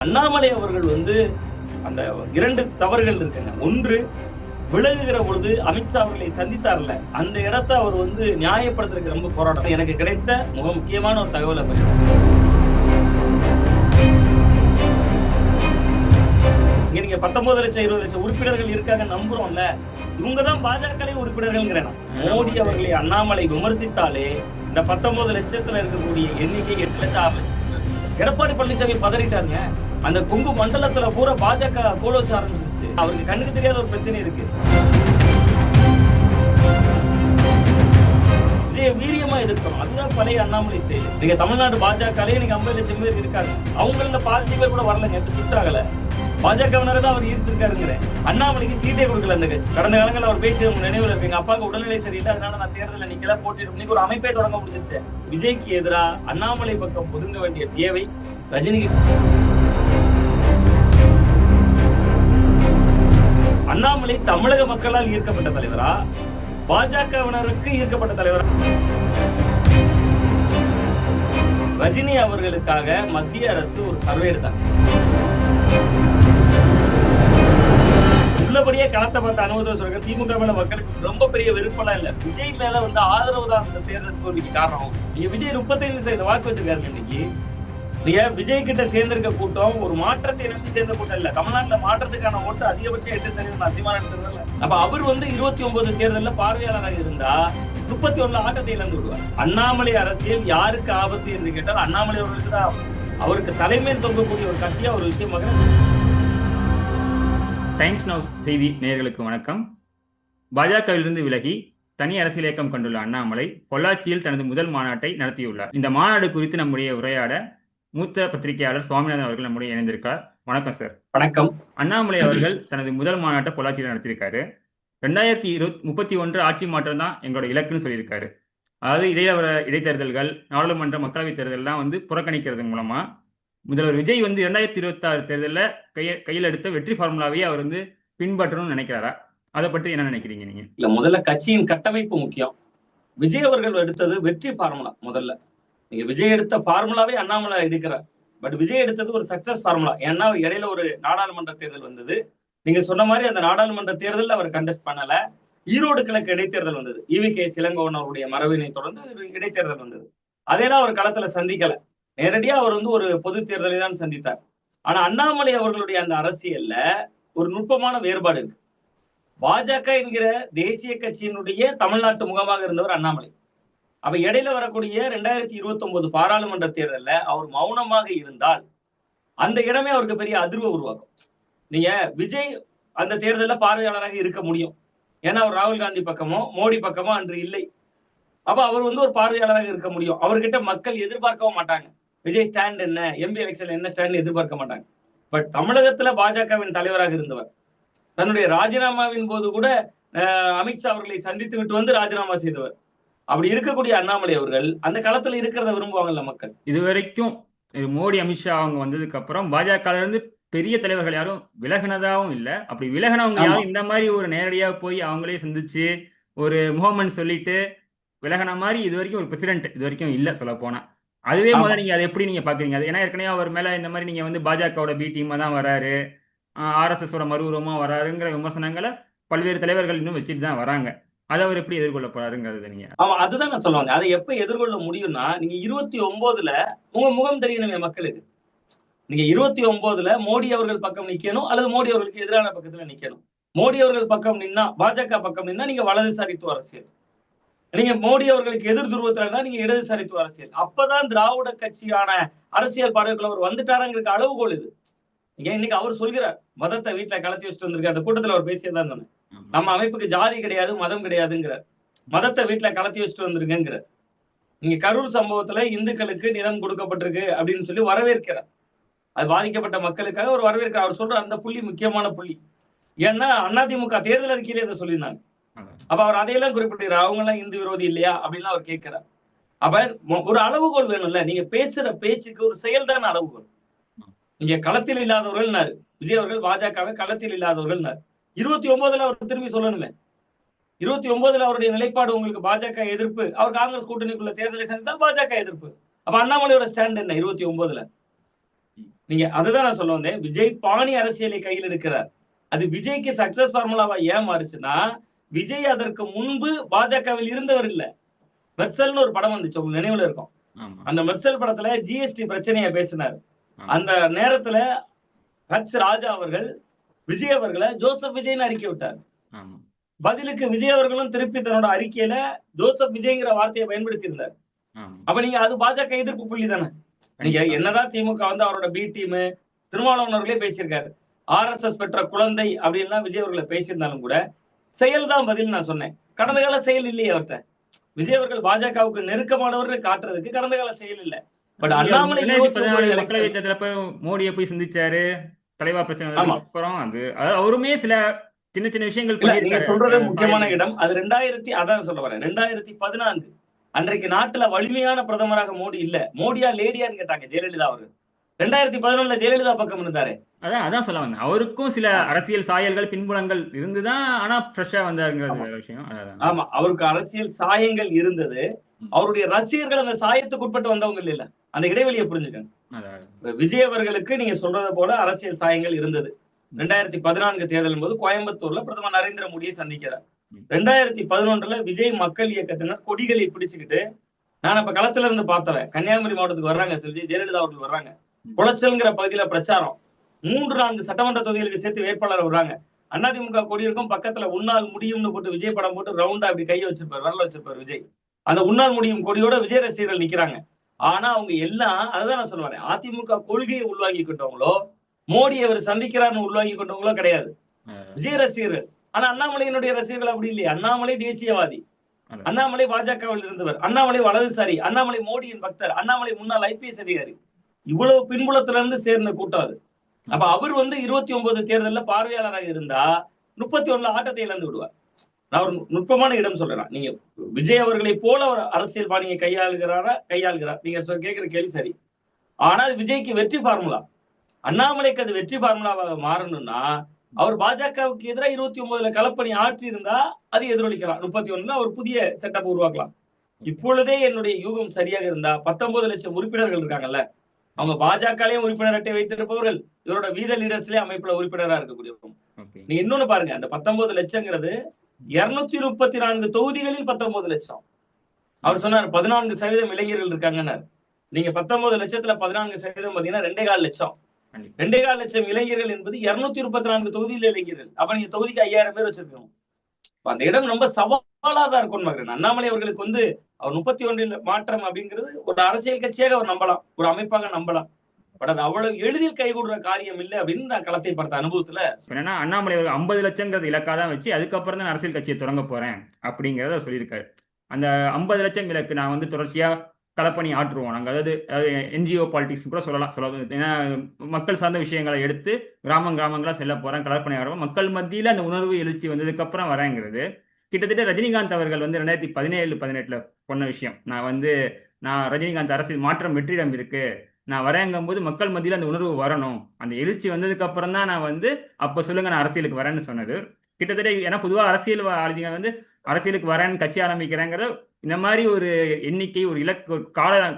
அண்ணாமலை அவர்கள் அந்த இரண்டு தவறுகள் இருக்குங்க. ஒன்று, விலகுகிற பொழுது அமித்ஷா அவர்களை சந்தித்தார்ல, அந்த இடத்தை அவர் நியாயப்படுத்துறதுக்கு ரொம்ப போராட்டம். எனக்கு கிடைத்த மிக முக்கியமான ஒரு தகவலை இங்க நீங்க 19 லட்சம் 20 லட்சம் உறுப்பினர்கள் இருக்காங்க நம்புறோம்ல, இவங்க தான் பாஜக உறுப்பினர்கள். மோடி அவர்களை அண்ணாமலை விமர்சித்தாலே இந்த 19 லட்சத்துல இருக்கக்கூடிய எண்ணிக்கை 8 லட்சம் 6 லட்சம். எடப்பாடி பழனிசாமி பதறிட்டாருங்க. அந்த கொங்கு மண்டலத்துல பூரா பாஜக கோல வச்சு ஆரம்பிச்சிருச்சு. அவருக்கு கண்ணுக்கு தெரியாத ஒரு பிரச்சனை இருக்கு. விஜய வீரியமா எதிர்க்கணும். அதுதான் பழைய அண்ணாமலை ஸ்டைல். நீங்க தமிழ்நாடு பாஜகலே நீங்க 50 லட்சம் பேர் இருக்காங்க. அவங்கள பாதி பேர் கூட வரலங்க. சுற்றாகல பாஜகவினரை தான் அவர் ஈர்த்திருக்காருங்கிற. அண்ணாமலைக்கு சீட்டே கொடுக்கல அந்த கட்சி. கடந்த காலங்களில் அவர் பேசிய நினைவுல இருக்கு. எங்க அப்பாவுக்கு உடல்நிலை சரியில்லை, அதனால நான் தேர்தலில் நிக்கல, போட்டியிடும் ஒரு அமைப்பே தொடங்க முடிஞ்சிருச்சு. விஜய்க்கு எதிராக அண்ணாமலை பக்கம் ஒதுங்க வேண்டிய தேவை ரஜினி. அண்ணாமலை தமிழக மக்களால் ஈர்க்கப்பட்ட தலைவரா, பாஜகவினருக்கு ஈர்க்கப்பட்ட தலைவரா? ரஜினி அவர்களுக்காக மத்திய அரசு ஒரு சர்வே எடுத்தாங்க. உள்ளபடியே களத்தை பார்த்த அனுபவத்தை சொல்ற திமுக மேல மக்களுக்கு ரொம்ப பெரிய வெறுப்பெல்லாம் இல்ல. விஜய் மேல ஆதரவு தான் அந்த தேர்தல் தோல்விக்கு காரணம். நீங்க விஜய் 35% வாக்கு வச்சிருக்காரு. இன்னைக்கு நீங்க விஜய் கிட்ட சேர்ந்திருக்க கூட்டம் ஒரு மாற்றத்தை நம்பி சேர்ந்த கூட்டம் இல்ல. தமிழ்நாட்டுல மாற்றத்துக்கான ஓட்டு அதிகபட்சம் 8% அசிமான எடுத்துருந்தாங்க. அப்ப அவர் 29 தேர்தலில் பார்வையாளராக இருந்தா 31 ஆட்டத்தை இழந்து விடுவார். அண்ணாமலை அரசியல் யாருக்கு ஆபத்து என்று கேட்டால் அண்ணாமலை அவர்களுக்கு தான். அவருக்கு தலைமையில் தொங்கக்கூடிய ஒரு கட்சியா ஒரு விஷயமாக. டைம்ஸ் நவ் செய்தி நேயர்களுக்கு வணக்கம். பாஜகவிலிருந்து விலகி தனி அரசியல் இயக்கம் கொண்டுள்ள அண்ணாமலை பொள்ளாச்சியில் தனது முதல் மாநாட்டை நடத்தியுள்ளார். இந்த மாநாடு குறித்து நம்முடைய உரையாட மூத்த பத்திரிகையாளர் சுவாமிநாதன் அவர்கள் நம்முடைய இணைந்திருக்கார். வணக்கம் சார். வணக்கம். அண்ணாமலை அவர்கள் தனது முதல் மாநாட்டை பொள்ளாச்சியில் நடத்தியிருக்காரு. 2031 ஆட்சி மாற்றம் தான் எங்களோட இலக்குன்னு சொல்லியிருக்காரு. அதாவது இடைத்தேர்தல்கள், நாடாளுமன்ற மக்களவைத் தேர்தல்லாம் புறக்கணிக்கிறது மூலமா முதல்வர் விஜய் 2026 தேர்தலில் கையில் எடுத்த வெற்றி ஃபார்முலாவையே அவர் பின்பற்றணும்னு நினைக்கிறாரா? அதை பற்றி என்ன நினைக்கிறீங்க நீங்க? இல்ல, முதல்ல கட்சியின் கட்டமைப்பு முக்கியம். விஜய் அவர்கள் எடுத்தது வெற்றி ஃபார்முலா. முதல்ல நீங்க விஜய் எடுத்த ஃபார்முலாவே அண்ணாமலை எடுக்கிறார். பட் விஜய் எடுத்தது ஒரு சக்சஸ் ஃபார்முலா. ஏன்னா இடையில ஒரு நாடாளுமன்ற தேர்தல் வந்தது. நீங்க சொன்ன மாதிரி அந்த நாடாளுமன்ற தேர்தலில் அவர் கண்டெஸ்ட் பண்ணல. ஈரோடு கிழக்கு இடைத்தேர்தல் வந்தது. EVK இளங்கோவன் அவருடைய மரபினை தொடர்ந்து இடைத்தேர்தல் வந்தது. அதேதான் அவர் களத்துல சந்திக்கல. நேரடியா அவர் ஒரு பொது தேர்தலை தான் சந்தித்தார். ஆனா அண்ணாமலை அவர்களுடைய அந்த அரசியல்ல ஒரு நுட்பமான வேறுபாடு இருக்கு. பாஜக என்கிற தேசிய கட்சியினுடைய தமிழ்நாட்டு முகமாக இருந்தவர் அண்ணாமலை. அப்ப இடையில வரக்கூடிய 2029 பாராளுமன்ற தேர்தலில் அவர் மௌனமாக இருந்தால் அந்த இடமே அவருக்கு பெரிய அதிர்வை உருவாக்கும். நீங்க விஜய் அந்த தேர்தலில் பார்வையாளராக இருக்க முடியும். ஏன்னா அவர் ராகுல் காந்தி பக்கமோ மோடி பக்கமோ அன்று இல்லை. அப்ப அவர் ஒரு பார்வையாளராக இருக்க முடியும். அவர்கிட்ட மக்கள் எதிர்பார்க்கவும் மாட்டாங்க. விஜய் ஸ்டாண்ட் என்ன, MP எலெக்ஷன் என்ன ஸ்டாண்ட் எதிர்பார்க்க மாட்டாங்க. பட் தமிழகத்துல பாஜகவின் தலைவராக இருந்தவர் தன்னுடைய ராஜினாமாவின் போது கூட அமித்ஷா அவர்களை சந்தித்து விட்டு ராஜினாமா செய்தவர். அப்படி இருக்கக்கூடிய அண்ணாமலை அவர்கள் அந்த களத்துல இருக்கிறத விரும்புவாங்கல்ல மக்கள். இதுவரைக்கும் மோடி அமித்ஷா அவங்க வந்ததுக்கு அப்புறம் பாஜக இருந்து பெரிய தலைவர்கள் யாரும் விலகினதாகவும் இல்லை. அப்படி விலகினவங்க யாரும் இந்த மாதிரி ஒரு நேரடியா போய் அவங்களே சந்திச்சு ஒரு முகமன் சொல்லிட்டு விலகின மாதிரி இது வரைக்கும் ஒரு பிரசிடென்ட் இது வரைக்கும் இல்லை சொல்ல போனா. அதுவே முதல்ல நீங்க அதை எப்படி நீங்க பாக்குறீங்க? அது ஏன்னா ஏற்கனவே அவர் மேல இந்த மாதிரி நீங்க பாஜகவோட பி டீமா தான் வராரு, RSS ஓட மறுரூபமா வராருங்கிற விமர்சனங்களை பல்வேறு தலைவர்கள் இன்னும் வச்சுட்டு தான் வராங்க. அதை அவர் எப்படி எதிர்கொள்ள போறாருங்கிறது நீங்க? ஆமா, அதுதான் நான் சொல்லுவாங்க. அதை எப்ப எதிர்கொள்ள முடியும்னா, நீங்க 29ல உங்க முகம் தெரியணுமே மக்களுக்கு. நீங்க 29ல மோடி அவர்கள் பக்கம் நிக்கணும், அல்லது மோடி அவர்களுக்கு எதிரான பக்கத்துல நிக்கணும். மோடி அவர்கள் பக்கம் நின்னா, பாஜக பக்கம் நின்னா நீங்க வலதுசாரித்துவ அரசியல். நீங்க மோடி அவர்களுக்கு எதிர் துருவத்துல நீங்க இடதுசாரித்துவ அரசியல். அப்பதான் திராவிட கட்சியான அரசியல் பார்வைக்குள்ள அவர் வந்துட்டாருங்கிற அளவுகோல் இது. நீங்க இன்னைக்கு அவர் சொல்கிறார், மதத்தை வீட்டுல கலத்தி வச்சுட்டு வந்திருக்காரு. அந்த கூட்டத்துல அவர் பேசியதான் தானே, நம்ம அமைப்புக்கு ஜாதி கிடையாது மதம் கிடையாதுங்கிறார். மதத்தை வீட்டுல கலத்தி வச்சுட்டு வந்திருக்குங்கிறார். நீங்க கரூர் சம்பவத்துல இந்துக்களுக்கு நிலம் கொடுக்கப்பட்டிருக்கு அப்படின்னு சொல்லி வரவேற்கிறார். அது பாதிக்கப்பட்ட மக்களுக்காக ஒரு வரவேற்கிறார். அவர் சொல்ற அந்த புள்ளி முக்கியமான புள்ளி. ஏன்னா அதிமுக தேர்தல் அறிக்கையிலே இதை சொல்லியிருந்தாங்க. அப்ப அவர் அதையெல்லாம் குறிப்பிட்டார். அவங்க எல்லாம் இந்து விரோதி இல்லையா அப்படின்னு அவர் கேட்கிறார். அப்ப ஒரு அளவுகோல் வேணும்ல. நீங்க பேசுற பேச்சுக்கு ஒரு செயல்தான அளவுகோல். நீங்க களத்தில் இல்லாதவர்கள் விஜய் அவர்கள் பாஜகவை களத்தில் இல்லாதவர்கள் 29ல அவர் திரும்பி சொல்லணுமே. 29ல அவருடைய நிலைப்பாடு உங்களுக்கு பாஜக எதிர்ப்பு. அவர் காங்கிரஸ் கூட்டணிக்குள்ள தேர்தலை சந்தித்தால் பாஜக எதிர்ப்பு. அப்ப அண்ணாமலையோட ஸ்டாண்ட் என்ன 29ல? நீங்க அதுதான் நான் சொல்ல வந்தேன். விஜய் பாணி அரசியலை கையில் எடுக்கிறார். அது விஜய்க்கு சக்சஸ் ஃபார்முலாவா ஏன் மாறுச்சுன்னா, விஜய் அதற்கு முன்பு பாஜகவில் இருந்தவர் இல்ல. மெர்சல்னு ஒரு படம் வந்துச்சு, உங்களுக்கு நினைவுல இருக்கும். ஆமா அந்த மெர்சல் படத்துல ஜிஎஸ்டி பிரச்சனையை பேசினார். ஆமா அந்த நேரத்துல ராஜா அவர்கள் விஜய் அவர்களை ஜோசப் விஜய்னு அறிக்கை விட்டார். ஆமா பதிலுக்கு விஜய் அவர்களும் திருப்பி தன்னோட அறிக்கையில ஜோசப் விஜய்ங்கிற வார்த்தையை பயன்படுத்தி இருந்தார். ஆமா அப்ப நீங்க அது பாஜக எதிர்ப்பு புள்ளி தானே. நீங்க கண்டிப்பா என்னதான் திமுக வந்து அவரோட பி டீம் திருமாவளவன் அவர்களே பேசியிருக்காரு. ஆர்எஸ்எஸ் பெற்ற குழந்தை அப்படின்லாம் விஜய் அவர்களை பேசியிருந்தாலும் கூட செயல் தான் பதில் நான் சொன்னேன். கடந்த கால செயல் இல்லையே அவர்கிட்ட. விஜய் அவர்கள் பாஜகவுக்கு நெருக்கமானவர் காட்டுறதுக்கு கடந்த கால செயல் இல்ல. பட் இங்க அண்ணாமலை 2014 29 மக்களவை தேர்தல போய் மோடியை போய் சந்திச்சாரு. தலைவா பிரச்சனை ஆமா வந்ததுக்கு அப்புறம் அதாவது அவருமே சில சின்ன சின்ன விஷயங்கள் இல்ல, நீங்க பண்ணியிருக்காரு. சொல்றது முக்கியமான சாயல் இடம். அது 2000 அதான் சொல்ல வரேன். 2014 அன்றைக்கு நாட்டுல வலிமையான பிரதமராக மோடி இல்ல. மோடியா லேடியான்னு கேட்டாங்க ஜெயலலிதா அவர்கள். 2011 ஜெயலலிதா பக்கம் இருந்தாரு. அதான் அதான் சொல்ல வந்தேன். அவருக்கும் சில ஆ, அரசியல் சாயல்கள் பின்புலங்கள் இருந்துதான், ஆனா ஃப்ரெஷ்ஷா வந்தாருங்கிறது ஆமா வேற விஷயம். அதான் ஆமா அவருக்கு அரசியல் சாயங்கள் இருந்தது. ம். அவருடைய ரசிகர்கள் அந்த சாயத்துக்கு உட்பட்டு வந்தவங்க இல்ல. அந்த இடைவெளியை புரிஞ்சுக்கங்க. அதான் விஜய் அவர்களுக்கு நீங்க சொல்றது போல அரசியல் சாயங்கள் இருந்தது. ம். 2014 தேர்தலும் போது கோயம்புத்தூர்ல பிரதமர் நரேந்திர மோடியை சந்திக்கிறார். ம். 2011 விஜய் மக்கள் இயக்கத்தினர் கொடிகளை பிடிச்சுக்கிட்டு, நான் அப்ப களத்துல இருந்து பார்த்தவன், கன்னியாகுமரி மாவட்டத்துக்கு வர்றாங்க, விஜய் ஜெயலலிதா அவர்கள் வர்றாங்க. ம். குளச்சல்ங்கிற பகுதியில பிரச்சாரம். 3-4 சட்டமன்ற தொகுதிகளுக்கு சேர்த்து வேட்பாளர் வர்றாங்க. அதிமுக கொடி இருக்கும், பக்கத்துல உன்னால் முடியும்னு போட்டு விஜய் படம் போட்டு ரவுண்டா அப்படி கையை வச்சிருப்பாரு, விரல வச்சிருப்பாரு விஜய். அந்த உன்னால் முடியும் கொடியோட விஜய் ரசிகர்கள் நிக்கிறாங்க. ஆனா அவங்க எல்லாம், அதுதான் நான் சொல்ல வரேன், அதிமுக கொள்கையை உள்வாங்கி கொண்டவங்களோ, மோடி அவர் சந்திக்கிறார்னு உள்வாங்கி கொண்டவங்களோ கிடையாது. அதான் விஜய் ரசிகர்கள். ஆனா அண்ணாமலையினுடைய ரசிகர்கள் அப்படி இல்லையே. அண்ணாமலை தேசியவாதி, அதான் அண்ணாமலை பாஜகவில் இருந்தவர், அண்ணாமலை வலதுசாரி, அண்ணாமலை மோடியின் பக்தர், அண்ணாமலை முன்னாள் ஐபிஎஸ் அதிகாரி. இவ்வளவு பின்புலத்துல இருந்து சேர்ந்த கூட்டம் அது. அப்ப அவர் வந்து 29 தேர்தல்ல பார்வையாளராக இருந்தா 31 ஆட்டத்தை இழந்து விடுவார். நான் ஒரு நுட்பமான இடம் சொல்றேன். நீங்க விஜய் அவர்களை போல ஒரு அரசியல் பாணியை கையாளுகிறார். நீங்க கேட்கிற கேள்வி சரி. ஆனா அது விஜய்க்கு வெற்றி ஃபார்முலா. அண்ணாமலைக்கு அது வெற்றி ஃபார்முலாவாக மாறணும்னா அவர் பாஜகவுக்கு எதிராக 29 களப்பணி ஆற்றி இருந்தா அது எதிரொலிக்கலாம். 31 ஒரு புதிய செட்டப் உருவாக்கலாம். இப்பொழுதே என்னுடைய யூகம் சரியாக இருந்தா 19 லட்சம் உறுப்பினர்கள் இருக்காங்கல்ல, அவங்க பாஜகலயே உறுப்பினர் அட்டை வைத்திருப்பவர்கள், இவரோட வீத லீடர்ஸ்லயே அமைப்புல உறுப்பினரா இருக்கக்கூடியவங்க. ஓகே நீங்க இன்னொன்னு பாருங்க, அந்த 19 லட்சங்கிறது 234 தொகுதிகளில் 19 லட்சம். அவர் சொன்னார் 14% இளைஞர்கள் இருக்காங்கன்னாரு. நீங்க 19 லட்சத்துல 14% பாத்தீங்கன்னா 2.25 லட்சம். கண்டிப்பா 2.25 லட்சம் இளைஞர்கள் என்பது 234 தொகுதியில் இளைஞர்கள். அப்ப நீங்க தொகுதிக்கு 5000 பேர் வச்சிருக்கணும். அந்த இடம் ரொம்ப சவாலா தான் இருக்கும்னு பாக்குறேன். அண்ணாமலை அவர்களுக்கு வந்து அவர் 31 மாற்றம் அப்படிங்கிறது ஒரு அரசியல் கட்சியாக அவர் நம்பலாம், ஒரு அமைப்பாக நம்பலாம். பட் அது அவ்வளவு எளிதில் கைகூடுற காரியம் இல்லை அப்படின்னு நான் களத்தை பார்த்த அனுபவத்துல. என்னன்னா அண்ணாமலை ஒரு 50 லட்சங்கிறது இலக்கா தான் வச்சு அதுக்கப்புறம் தான் அரசியல் கட்சியை தொடங்க போறேன் அப்படிங்கிறத அவர் சொல்லியிருக்காரு. அந்த 50 லட்சம் இலக்கு நான் வந்து தொடர்ச்சியா களப்பணி ஆற்றுவோம் நாங்கள். அதாவது என்ஜிஓ பாலிடிக்ஸ் கூட சொல்லலாம். ஏன்னா மக்கள் சார்ந்த விஷயங்களை எடுத்து கிராமங்களா செல்ல போறேன், களப்பணி ஆடுவோம், மக்கள் மத்தியில் அந்த உணர்வு எழுச்சி வந்ததுக்கு அப்புறம் வரேங்கிறது. கிட்டத்தட்ட ரஜினிகாந்த் அவர்கள் வந்து 2017-18 சொன்ன விஷயம். நான் ரஜினிகாந்த் அரசியல் மாற்றம் வெற்றிடம் இருக்கு, நான் வரேங்கும் போது மக்கள் மத்தியில் அந்த உணர்வு வரணும், அந்த எழுச்சி வந்ததுக்கு அப்புறம் தான் நான் வந்து அப்ப சொல்லுங்க நான் அரசியலுக்கு வரேன்னு சொன்னது. கிட்டத்தட்ட ஏன்னா பொதுவாக அரசியல்வாதிகள் வந்து அரசியலுக்கு வரேன்னு கட்சி ஆரம்பிக்கிறேங்கிறத இந்த மாதிரி ஒரு எண்ணிக்கை, ஒரு இலக்கு, ஒரு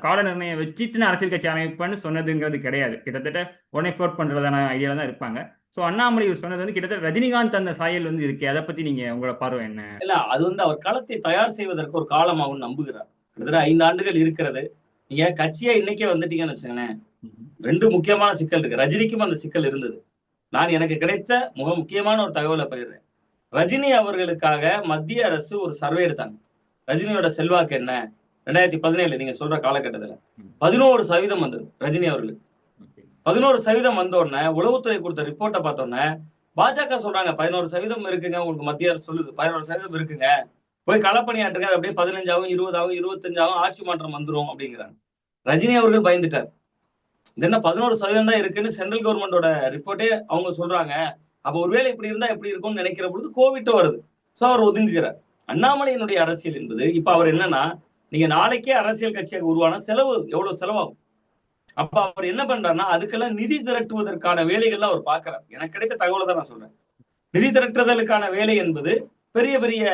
கால நிர்ணயம் வச்சுட்டு நான் அரசியல் கட்சி ஆரம்பிப்பேன்னு சொன்னதுங்கிறது கிடையாது. கிட்டத்தட்ட உடனே ஃப்ளோட் பண்றதான ஐடியால தான் இருப்பாங்க. ஸோ அண்ணாமலை சொன்னது வந்து கிட்டத்தட்ட ரஜினிகாந்த் அந்த சாயல் வந்து இருக்கு. அதை பத்தி நீங்க உங்களோட பார்வை என்ன? இல்ல, அது வந்து அவர் களத்தை தயார் செய்வதற்கு ஒரு காலமாகவும் நம்புகிறார். கிட்டத்தட்ட 5 ஆண்டுகள் இருக்கிறது. நீங்க கட்சியா இன்னைக்கே வந்துட்டீங்கன்னு வச்சுங்களேன், 2 முக்கியமான சிக்கல் இருக்கு. ரஜினிக்கும் அந்த சிக்கல் இருந்தது. நான் எனக்கு கிடைத்த முக்கியமான ஒரு தகவலை பகிர்றேன். ரஜினி அவர்களுக்காக மத்திய அரசு ஒரு சர்வே எடுத்தாங்க. ரஜினியோட செல்வாக்கு என்ன 2017 நீங்க சொல்ற காலகட்டத்துல 11% வந்தது ரஜினி அவர்களுக்கு. 11% வந்த உடனே உளவுத்துறை கொடுத்த ரிப்போர்ட்டை பார்த்த உடனே பாஜக சொல்றாங்க 11% இருக்குங்க, உங்களுக்கு மத்திய அரசு சொல்லுது 11% இருக்குங்க, போய் களப்பணியாற்றுங்க, அப்படியே 15 ஆகும், 20 ஆகும், 25 ஆகும், ஆட்சி மாற்றம் வந்துரும் அப்படிங்கிறாங்க. ரஜினி அவர்கள் பயந்துட்டார். இது என்ன 11% தான் இருக்குன்னு சென்ட்ரல் கவர்மெண்டோட ரிப்போர்ட்டே அவங்க சொல்றாங்க. அப்ப ஒருவேளை இப்படி இருந்தா எப்படி இருக்கும்னு நினைக்கிற பொழுது கோவிட் வருது. சோ அவர் ஒதுங்குகிறார். அண்ணாமலையினுடைய அரசியல் என்பது இப்ப அவர் என்னன்னா, நீங்க நாளைக்கே அரசியல் கட்சியாக உருவான செலவு எவ்வளவு செலவாகும். அப்ப அவர் என்ன பண்றாருன்னா, அதுக்கெல்லாம் நிதி திரட்டுவதற்கான வேலைகள்லாம் அவர் பார்க்கிறார். எனக்கு கிடைத்த தகவலை தான் நான் சொல்றேன். நிதி திரட்டுதலுக்கான வேலை என்பது பெரிய பெரிய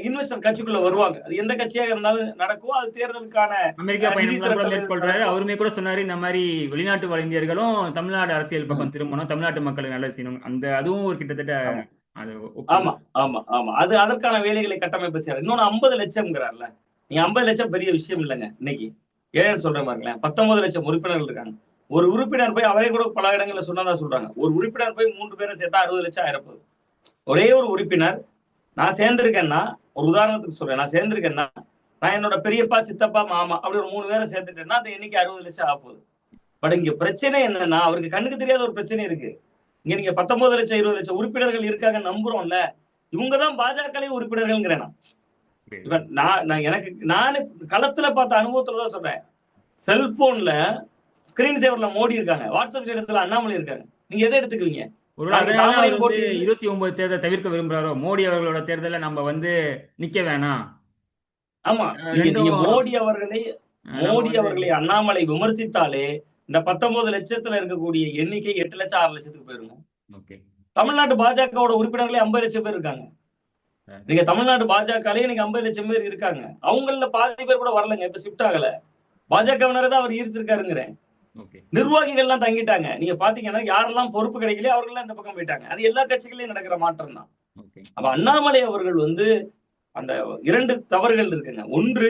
இன்வெஸ்டர் கட்சிக்குள்ள வருவாங்க. அது எந்த கட்சியாக இருந்தாலும் நடக்கும். அது தேர்தலுக்கான அமெரிக்கா நிதி பயணம்லாம் கூட திரட்டல் மேற்கொள்றாரு. நடக்கும். அவருமே கூட சொன்னாரு இந்த மாதிரி வெளிநாட்டு வலைஞர்களும் தமிழ்நாடு அரசியல் பக்கம் திரும்பணும், தமிழ்நாட்டு மக்களுக்கு நல்லது செய்யணும். அதுவும் ஒரு கிட்டத்தட்ட ஆமா அது ஆமா ஆமா ஆமா அது அதற்கான வேலைகளை கட்டமைப்பு செய்யறாரு. இன்னொன்னு 50 லட்சம்ங்கிறார்ல. நீங்க 50 லட்சம் பெரிய விஷயம் இல்லைங்க இன்னைக்கு. ஏன்னு சொல்றேன் பாருங்களேன். 19 லட்சம் உறுப்பினர்கள் இருக்காங்க. ஒரு உறுப்பினர் போய் அவரே கூட பல இடங்கள்ல சொன்னதா சொல்றாங்க. ஒரு உறுப்பினர் போய் 3 பேரை சேர்த்தா 60 லட்சம் ஆயிரப்போகுது. ஒரே ஒரு உறுப்பினர் நான் சேர்ந்திருக்கேன்னா, ஒரு உதாரணத்துக்கு சொல்றேன், நான் சேர்ந்திருக்கேன்னா நான் என்னோட பெரியப்பா, சித்தப்பா, மாமா அப்படி ஒரு 3 பேரை சேர்த்துட்டேன்னா அது இன்னைக்கு 60 லட்சம் ஆக போகுது. பட் இங்க பிரச்சனை என்னன்னா அவருக்கு கண்ணுக்கு தெரியாத ஒரு பிரச்சனை இருக்கு. இங்க நீங்க 19 லட்சம் 20 லட்சம் உறுப்பினர்கள் இருக்காங்க நம்புறோம்ல. இவங்கதான் பாஜக உறுப்பினர்கள்ங்கிறேன் நான். இப்ப நான் எனக்கு நானு களத்துல பார்த்த அனுபவத்துல தான் சொல்றேன். செல்போன்ல ஸ்கிரீன் சேவர்ல மோடி இருக்காங்க, வாட்ஸ்அப் ஸ்டேட்டஸ்ல அண்ணாமலை இருக்காங்க. நீங்க எதை எடுத்துக்குவீங்க? அதனால அவர் வந்து 29 தேர்தல் தவிர்க்க விரும்புறாரோ, மோடி அவர்களோட தேர்தலை நம்ம வந்து நிக்க வேணாம். ஆமா நீங்க மோடி அவர்களை அண்ணாமலை விமர்சித்தாலே இந்த 19 லட்சத்துல இருக்கக்கூடிய எண்ணிக்கை 8 லட்சம் 6 லட்சத்துக்கு போயிருங்க. தமிழ்நாட்டு பாஜகவோட உறுப்பினர்களே 50 லட்சம் பேர் இருக்காங்க. நீங்க தமிழ்நாடு பாஜகலே இன்னைக்கு 50 லட்சம் பேர் இருக்காங்க. அவங்கள பாதி பேர் கூட வரலங்க. இப்ப ஷிஃப்ட் ஆகல. பாஜகவினரை தான் அவர் ஈர்த்திருக்காருங்கிறேன். நிர்வாகிகள் எல்லாம் தங்கிட்டாங்க. நீங்க பாத்தீங்கன்னா யாரெல்லாம் பொறுப்பு கிடைக்கலையோ அவர்கள் இந்த பக்கம் போயிட்டாங்க. அது எல்லா கட்சிகளையும் நடக்கிற மாற்றம் தான். அப்ப அண்ணாமலை அவர்கள் வந்து அந்த 2 தவறுகள் இருக்குங்க. ஒன்று,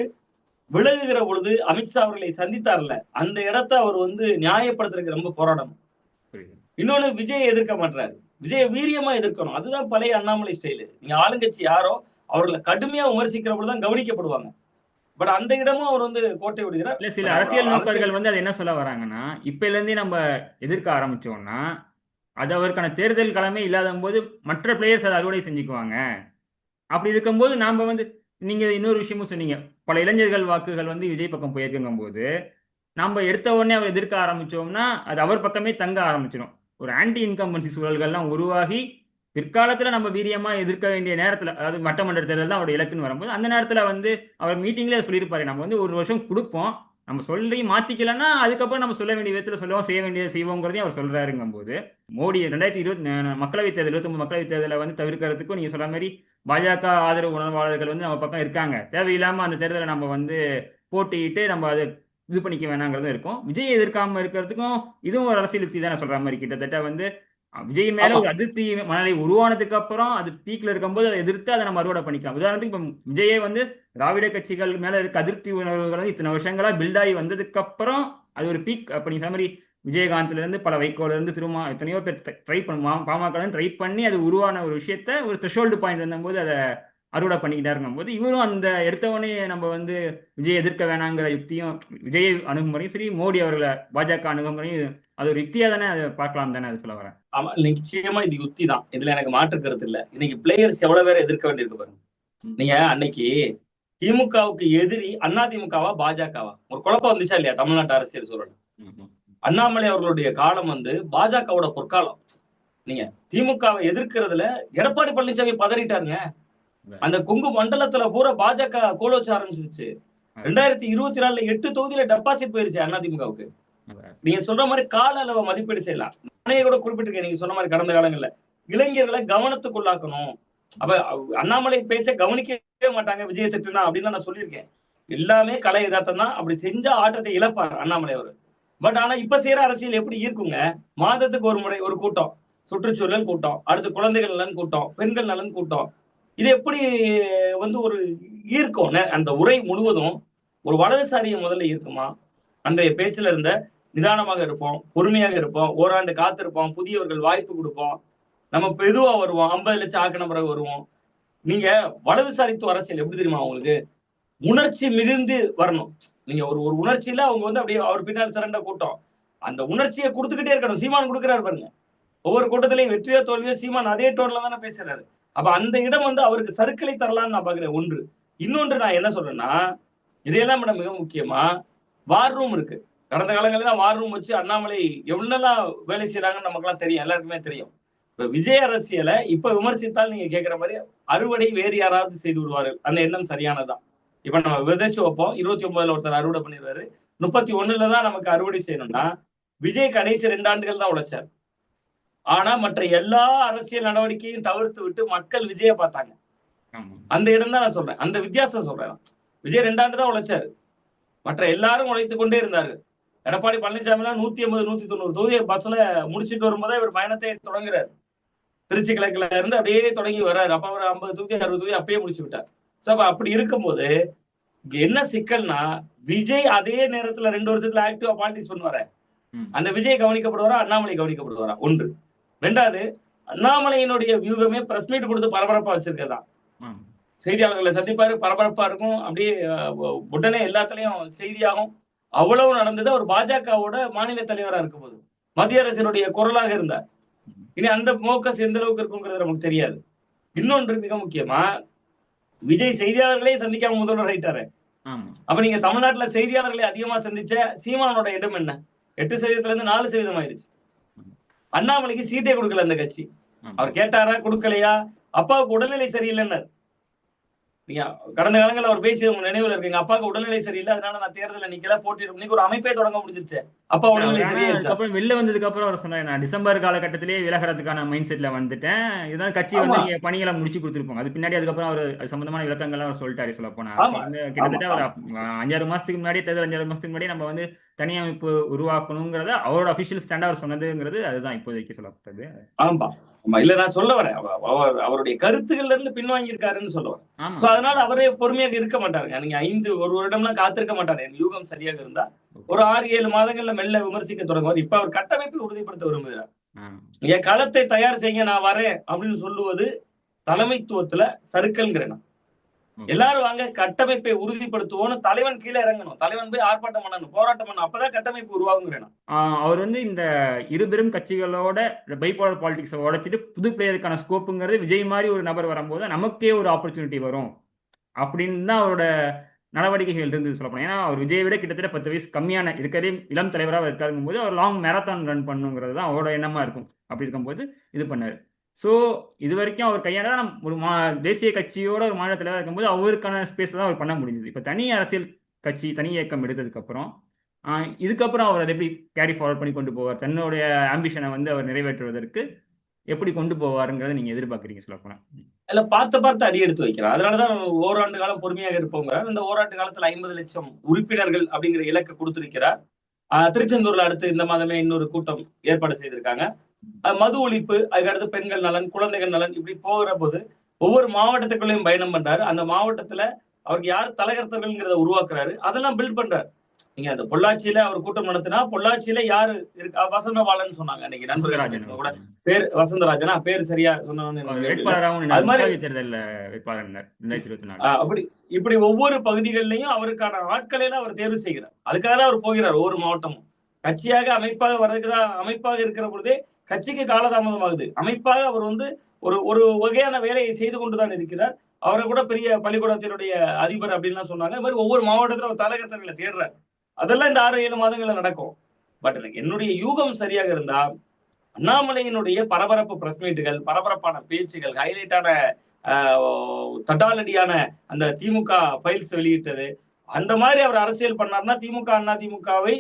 விலகுகிற பொழுது அமித்ஷா அவர்களை சந்தித்தார்ல, அந்த இடத்தை அவர் வந்து நியாயப்படுத்துறதுக்கு ரொம்ப போராடணும். இன்னொன்னு, விஜய் எதிர்க்க மாட்டாரு. விஜய வீரியமா எதிர்க்கணும். அதுதான் பழைய அண்ணாமலை ஸ்டைலு. நீங்க ஆளுங்கட்சி யாரோ அவர்களை கடுமையா விமர்சிக்கிற பொழுதுதான் கவனிக்கப்படுவாங்க. பட் அந்த இடமும் அவர் வந்து கோட்டை விடுகிறார். இல்ல, சில அரசியல் நோக்கர்கள் வந்து அதை என்ன சொல்ல வராங்கன்னா, இப்பல இருந்தே நம்ம எதிர்க்க ஆரம்பிச்சோம்னா அது அவருக்கான தேர்தல் களமே இல்லாத போது மற்ற பிளேயர்ஸ் அதை அறுவடை செஞ்சுக்குவாங்க. அப்படி இருக்கும்போது நாம வந்து நீங்க இன்னொரு விஷயமும் சொன்னீங்க, பல இளைஞர்கள் வாக்குகள் வந்து விஜய் பக்கம் போயிருக்குங்கும் போது நம்ம எடுத்த உடனே அவர் எதிர்க்க ஆரம்பிச்சோம்னா அது அவர் பக்கமே தங்க ஆரம்பிச்சிடும். ஒரு ஆன்டி இன்கம்பன்சி சூழல்கள்லாம் உருவாகி பிற்காலத்துல நம்ம வீரியமா எதிர்க்க வேண்டிய நேரத்துல, அதாவது மட்டமன்ற தேர்தல் தான் அவருடைய இலக்குன்னு வரும்போது அந்த நேரத்துல வந்து அவர் மீட்டிங்லேயே சொல்லியிருப்பாரு, நம்ம வந்து 1 வருஷம் கொடுப்போம், நம்ம சொல்லி மாத்திக்கலன்னா அதுக்கப்புறம் நம்ம சொல்ல வேண்டிய விதத்துல சொல்லுவோம், செய்ய வேண்டியதை செய்வோங்கிறதையும் அவர் சொல்றாருங்கும் போது மோடி 2020 மக்களவைத் தேர்தல் 29 மக்களவைத் தேர்தலை வந்து தவிர்க்கிறதுக்கும் நீங்க சொல்ற மாதிரி பாஜக ஆதரவு உணர்வாளர்கள் வந்து நம்ம பக்கம் இருக்காங்க. தேவையில்லாம அந்த தேர்தலை நம்ம வந்து போட்டியிட்டு நம்ம அதை இது பண்ணிக்க வேணாங்கிறதும் இருக்கும். விஜய் எதிர்க்காம இருக்கிறதுக்கும் இதுவும் ஒரு அரசியல் யுக்தி தானே சொல்ற மாதிரி. கிட்டத்தட்ட வந்து விஜய் மேல ஒரு அதிருப்தி மனநிலை உருவானதுக்கு அப்புறம் அது பீக்ல இருக்கும்போது அதை எதிர்த்து அதை நம்ம அறுவடை பண்ணிக்கலாம். உதாரணத்துக்கு இப்ப விஜயே வந்து திராவிட கட்சிகள் மேல இருக்க அதிருப்தி உணர்வுகள் வந்து இத்தனை வருஷங்களா பில்ட் ஆகி வந்ததுக்கு அப்புறம் அது ஒரு பீக் அப்படிங்கிற மாதிரி விஜயகாந்த்ல இருந்து பல வைகோல இருந்து திரும்ப எத்தனையோ பேர் ட்ரை பண்ணுவாங்க, பாமக ட்ரை பண்ணி அது உருவான ஒரு விஷயத்த ஒரு த்ரெஷோல்டு பாயிண்ட் வந்தபோது அதை அறுவடை பண்ணிக்கிட்டாருங்கும் போது இவரும் அந்த எடுத்தவொடனே நம்ம வந்து விஜய் எதிர்க்க வேணாங்கிற யுக்தியும் விஜய் அணுகுமுறையும் சரி, மோடி அவர்களை பாஜக அணுகுமுறையும் அது ஒரு யுக்தியா தானே அதை பார்க்கலாம் தானே அது சொல்ல வரேன். ஆமா, நிச்சயமா இது யுக்தி தான். இதுல எனக்கு மாற்று கருத்து இல்ல. இன்னைக்கு பிளேயர்ஸ் எவ்வளவு பேரை எதிர்க்க வேண்டியிருக்கு பாருங்க. நீங்க அன்னைக்கு திமுகவுக்கு எதிரி அதிமுகவா பாஜகவா ஒரு குழப்பம் வந்துச்சா இல்லையா தமிழ்நாட்டு அரசியல் சூழல்? அண்ணாமலை அவர்களுடைய காலம் வந்து பாஜகவோட பொற்காலம். நீங்க திமுகவை எதிர்க்கிறதுல எடப்பாடி பழனிசாமி பதறிட்டாருங்க. அந்த கொங்கு மண்டலத்துல பூரா பாஜக கோலோச்ச ஆரம்பிச்சிருச்சு. 2024 8 தொகுதியில டெபாசிட் போயிருச்சு அதிமுகவுக்கு. நீங்க சொல்ற மாதிரி கால அளவை மதிப்பீடு செய்யலாம். நானே கூட குறிப்பிட்டிருக்கேன், நீங்க சொன்ன மாதிரி கடந்த காலங்கள்ல இளைஞர்களை கவனத்துக்குள்ளாக்கணும். அப்ப அண்ணாமலை பேச்சை கவனிக்கவே மாட்டாங்க விஜய் திட்டுனா அப்படின்னு நான் சொல்லியிருக்கேன். எல்லாமே கலை யதார்த்தம் தான். அப்படி செஞ்சா ஆட்டத்தை இழப்பார் அண்ணாமலை அவர். பட் ஆனா இப்ப செய்யற அரசியல் எப்படி இருக்குங்க? மாதத்துக்கு ஒரு முறை ஒரு கூட்டம், சுற்றுச்சூழல் கூட்டம், அடுத்து குழந்தைகள் நலன் கூட்டம், பெண்கள் நலன் கூட்டம். இது எப்படி வந்து ஒரு ஈர்க்கும்? அந்த உரை முழுவதும் ஒரு வலதுசாரியை முதல்ல ஈர்க்குமா? அன்றைய பேச்சுல இருந்த நிதானமாக இருப்போம், பொறுமையாக இருப்போம், ஓராண்டு காத்திருப்போம், புதியவர்கள் வாய்ப்பு கொடுப்போம், நம்ம மெதுவா வருவோம், 50 லட்சம் ஆக்கின பிறகு வருவோம். நீங்க வலதுசாரித்துவ அரசியல் எப்படி தெரியுமா உங்களுக்கு? உணர்ச்சி மிகுந்து வரணும். நீங்க ஒரு உணர்ச்சியில அவங்க வந்து அப்படியே அவர் பின்னால் திரண்ட கூட்டம், அந்த உணர்ச்சியை கொடுத்துக்கிட்டே இருக்கணும். சீமான் கொடுக்கிறாரு பாருங்க, ஒவ்வொரு கூட்டத்திலையும் வெற்றியோ தோல்வியோ சீமான் அதே டோன்ல தானே பேசுறாரு. அப்ப அந்த இடம் வந்து அவருக்கு சறுக்களை தரலாம்னு நான் பாக்குறேன். ஒன்று. இன்னொன்று நான் என்ன சொல்றேன்னா, இதையெல்லாம் விட மிக முக்கியமா வார் ரூம் இருக்கு. கடந்த காலங்களில் வார் ரூம் வச்சு அண்ணாமலை எவ்வளவுலாம் வேலை செய்யறாங்கன்னு நமக்கு தெரியும், எல்லாருக்குமே தெரியும். இப்ப விஜய் அரசியலை இப்ப விமர்சித்தால் நீங்க கேட்கிற மாதிரி அறுவடை வேறு யாராவது செய்து விடுவார்கள். அந்த எண்ணம் சரியானதான். இப்ப நம்ம விதைச்சு வைப்போம், 29ல ஒருத்தர் அறுவடை பண்ணிடுவாரு, 31ல தான் நமக்கு அறுவடை செய்யணும்னா விஜய் கடைசி 2 ஆண்டுகள் தான் உழைச்சார். ஆனா மற்ற எல்லா அரசியல் நடவடிக்கையும் தவிர்த்து விட்டு மக்கள் விஜய பார்த்தாங்க. ஆமா அந்த இடம் தான் நான் சொல்றேன், அந்த வித்தியாசம் சொல்றேன். விஜய் 2 ஆண்டு தான் உழைச்சாரு, மற்ற எல்லாரும் உழைத்துக் கொண்டே இருந்தார்கள். எடப்பாடி பழனிசாமிலாம் 180 190 தொகுதியை பஸ்ல முடிச்சிட்டு வரும்போதே இவர் பயணத்தை தொடங்குறாரு. திருச்சி கிழக்குல இருந்து அப்படியே தொடங்கி வர்றாரு. அப்ப அவர் 50 தொகுதி 60 தொகுதி அப்பயே முடிச்சு விட்டார். சோ அப்ப அப்படி இருக்கும்போது இங்க என்ன சிக்கல்னா, விஜய் அதே நேரத்துல 2 வருஷத்துல ஆக்டிவா பாலிடிக்ஸ் பண்ணுவாரு. ம் அந்த விஜய் கவனிக்கப்படுவாரா, அண்ணாமலை கவனிக்கப்படுவாரா? 1. 2வது, அண்ணாமலையினுடைய வியூகமே பிரஸ் மீட் கொடுத்து பரபரப்பா வச்சிருக்கதான். ஆமா செய்தியாளர்களை சந்திப்பாரு, பரபரப்பா இருக்கும். அப்படியே உடனே எல்லாத்துலயும் செய்தியாகும். அவ்வளவு நடந்தது. அவர் பாஜகவோட மாநில தலைவரா இருக்கும்போது மத்திய அரசினுடைய குரலாக இருந்தார். இனி அந்த போக்கஸ் எந்த அளவுக்கு இருக்குங்கிறது நமக்கு தெரியாது. இன்னொன்று மிக முக்கியமா, விஜய் செய்தியாளர்களே சந்திக்காம முதல்வர் ஆயிட்டாரு. ஆமா அப்ப நீங்க தமிழ்நாட்டுல செய்தியாளர்களை அதிகமா சந்திச்ச சீமானோட இடம் என்ன? 8% இருந்து 4% ஆயிடுச்சு. அண்ணாமலைக்கு சீட்டே கொடுக்கல அந்த கட்சி. ஆமா அவர் கேட்டாரா, கொடுக்கலையா? அப்பாவுக்கு உடல்நிலை சரியில்லைன்னு நீங்க கடந்த காலங்களில் அவர் பேசியது உங்க நினைவுல இருக்கு. எங்க அப்பாவுக்கு உடல்நிலை சரியில்லை, அதனால நான் தேர்தலில் நிக்கல, போட்டியிடும். இன்னைக்கு ஒரு அமைப்பே தொடங்க முடிஞ்சிருச்சு. அப்பா உடல்நிலை ஆனா சரியாயிருச்சா? அதுக்கப்புறம் வெளில வந்ததுக்கு அப்புறம் அவர் சொன்னாரு, நான் டிசம்பர் காலகட்டத்திலேயே விலகிறதுக்கான மைண்ட் செட்ல வந்துட்டேன். இதுதான் கட்சி வந்து ஆமா, நீங்க பணிகளை முடிச்சு கொடுத்துருப்போம். அது பின்னாடி அதுக்கப்புறம் அவர் அது சம்பந்தமான விளக்கங்கள்லாம் அவர் சொல்லிட்டாரு சொல்ல போனா. அப்ப ஆமா, வந்து ஆமா, கிட்டத்தட்ட ஒரு ஆமா, 5-6 மாசத்துக்கு முன்னாடி தேர்தல் 5-6 மாசத்துக்கு முன்னாடி நம்ம வந்து தனி அமைப்பு உருவாக்கணுங்கிறத அவரோட அபிஷியல் ஸ்டாண்டா அவர் சொன்னதுங்கிறது அதுதான் இப்போதைக்கு சொல்லப்பட்டது. ஆமா, ஆமா. இல்ல நான் சொல்ல வரேன். அவருடைய கருத்துக்கள்ல இருந்து பின்வாங்கி இருக்காருன்னு சொல்ல வரேன். ஆமா சோ அதனால அவரே பொறுமையாக இருக்க மாட்டாருங்க. நீங்க 1 வருடம்லாம் காத்திருக்க மாட்டாரு. என் யூகம் சரியாக இருந்தா ஒரு 6-7 மாதங்கள்ல மெல்ல விமர்சிக்க தொடங்குவார். இப்ப அவர் கட்டமைப்பை உறுதிப்படுத்த விரும்புகிறார். என் களத்தை தயார் செய்ய நான் வரேன் அப்படின்னு சொல்லுவது தலைமைத்துவத்துல சறுக்கல்ங்கிறேன். எல்லாரும் வாங்க கட்டமைப்பை உறுதிப்படுத்துவோம்னு தலைவன் கீழே இறங்கணும். தலைவன் போய் ஆர்ப்பாட்டம் பண்ணணும், போராட்டம் பண்ணணும். அப்பதான் கட்டமைப்பு உருவாகுங்கிறேன். அவர் வந்து இந்த இருபெரும் கட்சிகளோட பைபோலர் பாலிடிக்ஸை உடைச்சிட்டு புது பிளேயருக்கான ஸ்கோப்புங்கிறது விஜய் மாதிரி ஒரு நபர் வரும்போது நமக்கே ஒரு ஆப்பர்ச்சுனிட்டி வரும் அப்படின்னு தான் அவரோட நடவடிக்கைகள் இருந்தது சொல்லப்போம். ஏன்னா அவர் விஜயை விட கிட்டத்தட்ட 10 வயசு கம்மியான இருக்கிறதே இளம் தலைவராக இருக்காருங்கும் போது அவர் லாங் மேரத்தான் ரன் பண்ணுங்கிறது தான் அவரோட எண்ணமா இருக்கும். அப்படி இருக்கும்போது இது பண்ணாரு. ஸோ இது வரைக்கும் அவர் கையாள ஒரு தேசிய கட்சியோட ஒரு மாநில தலைவராக இருக்கும்போது அவருக்கான ஸ்பேஸ்ல தான் அவர் பண்ண முடிஞ்சது. இப்போ தனி அரசியல் கட்சி தனி இயக்கம் எடுத்ததுக்கு அப்புறம் இதுக்கப்புறம் அவர் அதை எப்படி கேரி ஃபார்வர்ட் பண்ணி கொண்டு போவார், தன்னுடைய ஆம்பிஷனை வந்து அவர் நிறைவேற்றுவதற்கு எப்படி கொண்டு போவாருங்கிறத நீங்க எதிர்பார்க்குறீங்க சொல்ல போனா? இல்ல பார்த்து அடி எடுத்து வைக்கிறார். அதனாலதான் ஓராண்டு காலம் பொறுமையாக இருப்போங்கிறார். இந்த ஓராண்டு காலத்துல 50 லட்சம் உறுப்பினர்கள் அப்படிங்கிற இலக்கை கொடுத்திருக்கிறார். திருச்செந்தூர்ல அடுத்து இந்த மாதமே இன்னொரு கூட்டம் ஏற்பாடு செய்திருக்காங்க. மது ஒழிப்பு, அதுக்கடுத்து பெண்கள் நலன், குழந்தைகள் நலன், இப்படி போகிற போது ஒவ்வொரு மாவட்டத்துக்குள்ளேயும் பயணம் பண்றாரு. அந்த மாவட்டத்துல அவருக்கு யார் தலைகர்த்தர்கள்ங்கிறத உருவாக்குறாரு, அதெல்லாம் பில்ட் பண்றாரு. நீங்க அந்த பொள்ளாச்சியில அவர் கூட்டம் நடத்தினா பொள்ளாச்சியில யாரு இருக்கா? வசந்தபாலன் சொன்னாங்க அன்னைக்கு நண்பர்கள் கூட. பேர் வசந்தராஜனா, பேர் சரியா சொன்னோன்னு அது மாதிரி அப்படி இப்படி ஒவ்வொரு பகுதிகளிலையும் அவருக்கான ஆட்களை எல்லாம் அவர் தேர்வு செய்கிறார். அதுக்காக தான் அவர் போகிறார். ஒவ்வொரு மாவட்டமும் கட்சியாக அமைப்பாக வர்றதுக்குதான். அமைப்பாக இருக்கிற பொழுதே கட்சிக்கு காலதாமதம் ஆகுது. அமைப்பாக அவர் வந்து ஒரு வகையான வேலையை செய்து கொண்டுதான் இருக்கிறார். அவரை கூட பெரிய பள்ளிக்கூடத்தினுடைய அதிபர் அப்படின்லாம் சொன்னாங்க. அது மாதிரி ஒவ்வொரு மாவட்டத்திலும் அவர் தலைகர்த்தர்களை தேடுறார். அதெல்லாம் இந்த 6-7 மாதங்கள்ல நடக்கும். பட் எனக்கு என்னுடைய யூகம் சரியாக இருந்தா அண்ணாமலையினுடைய பரபரப்பு பிரஸ் மீட்டுகள், பரபரப்பான பேச்சுகள், ஹைலைட்டான தட்டாலடியான அந்த திமுக ஃபைல்ஸ் வெளியிட்டது, அந்த மாதிரி அவர் அரசியல் பண்ணார்னா திமுக அண்ணா திமுகவை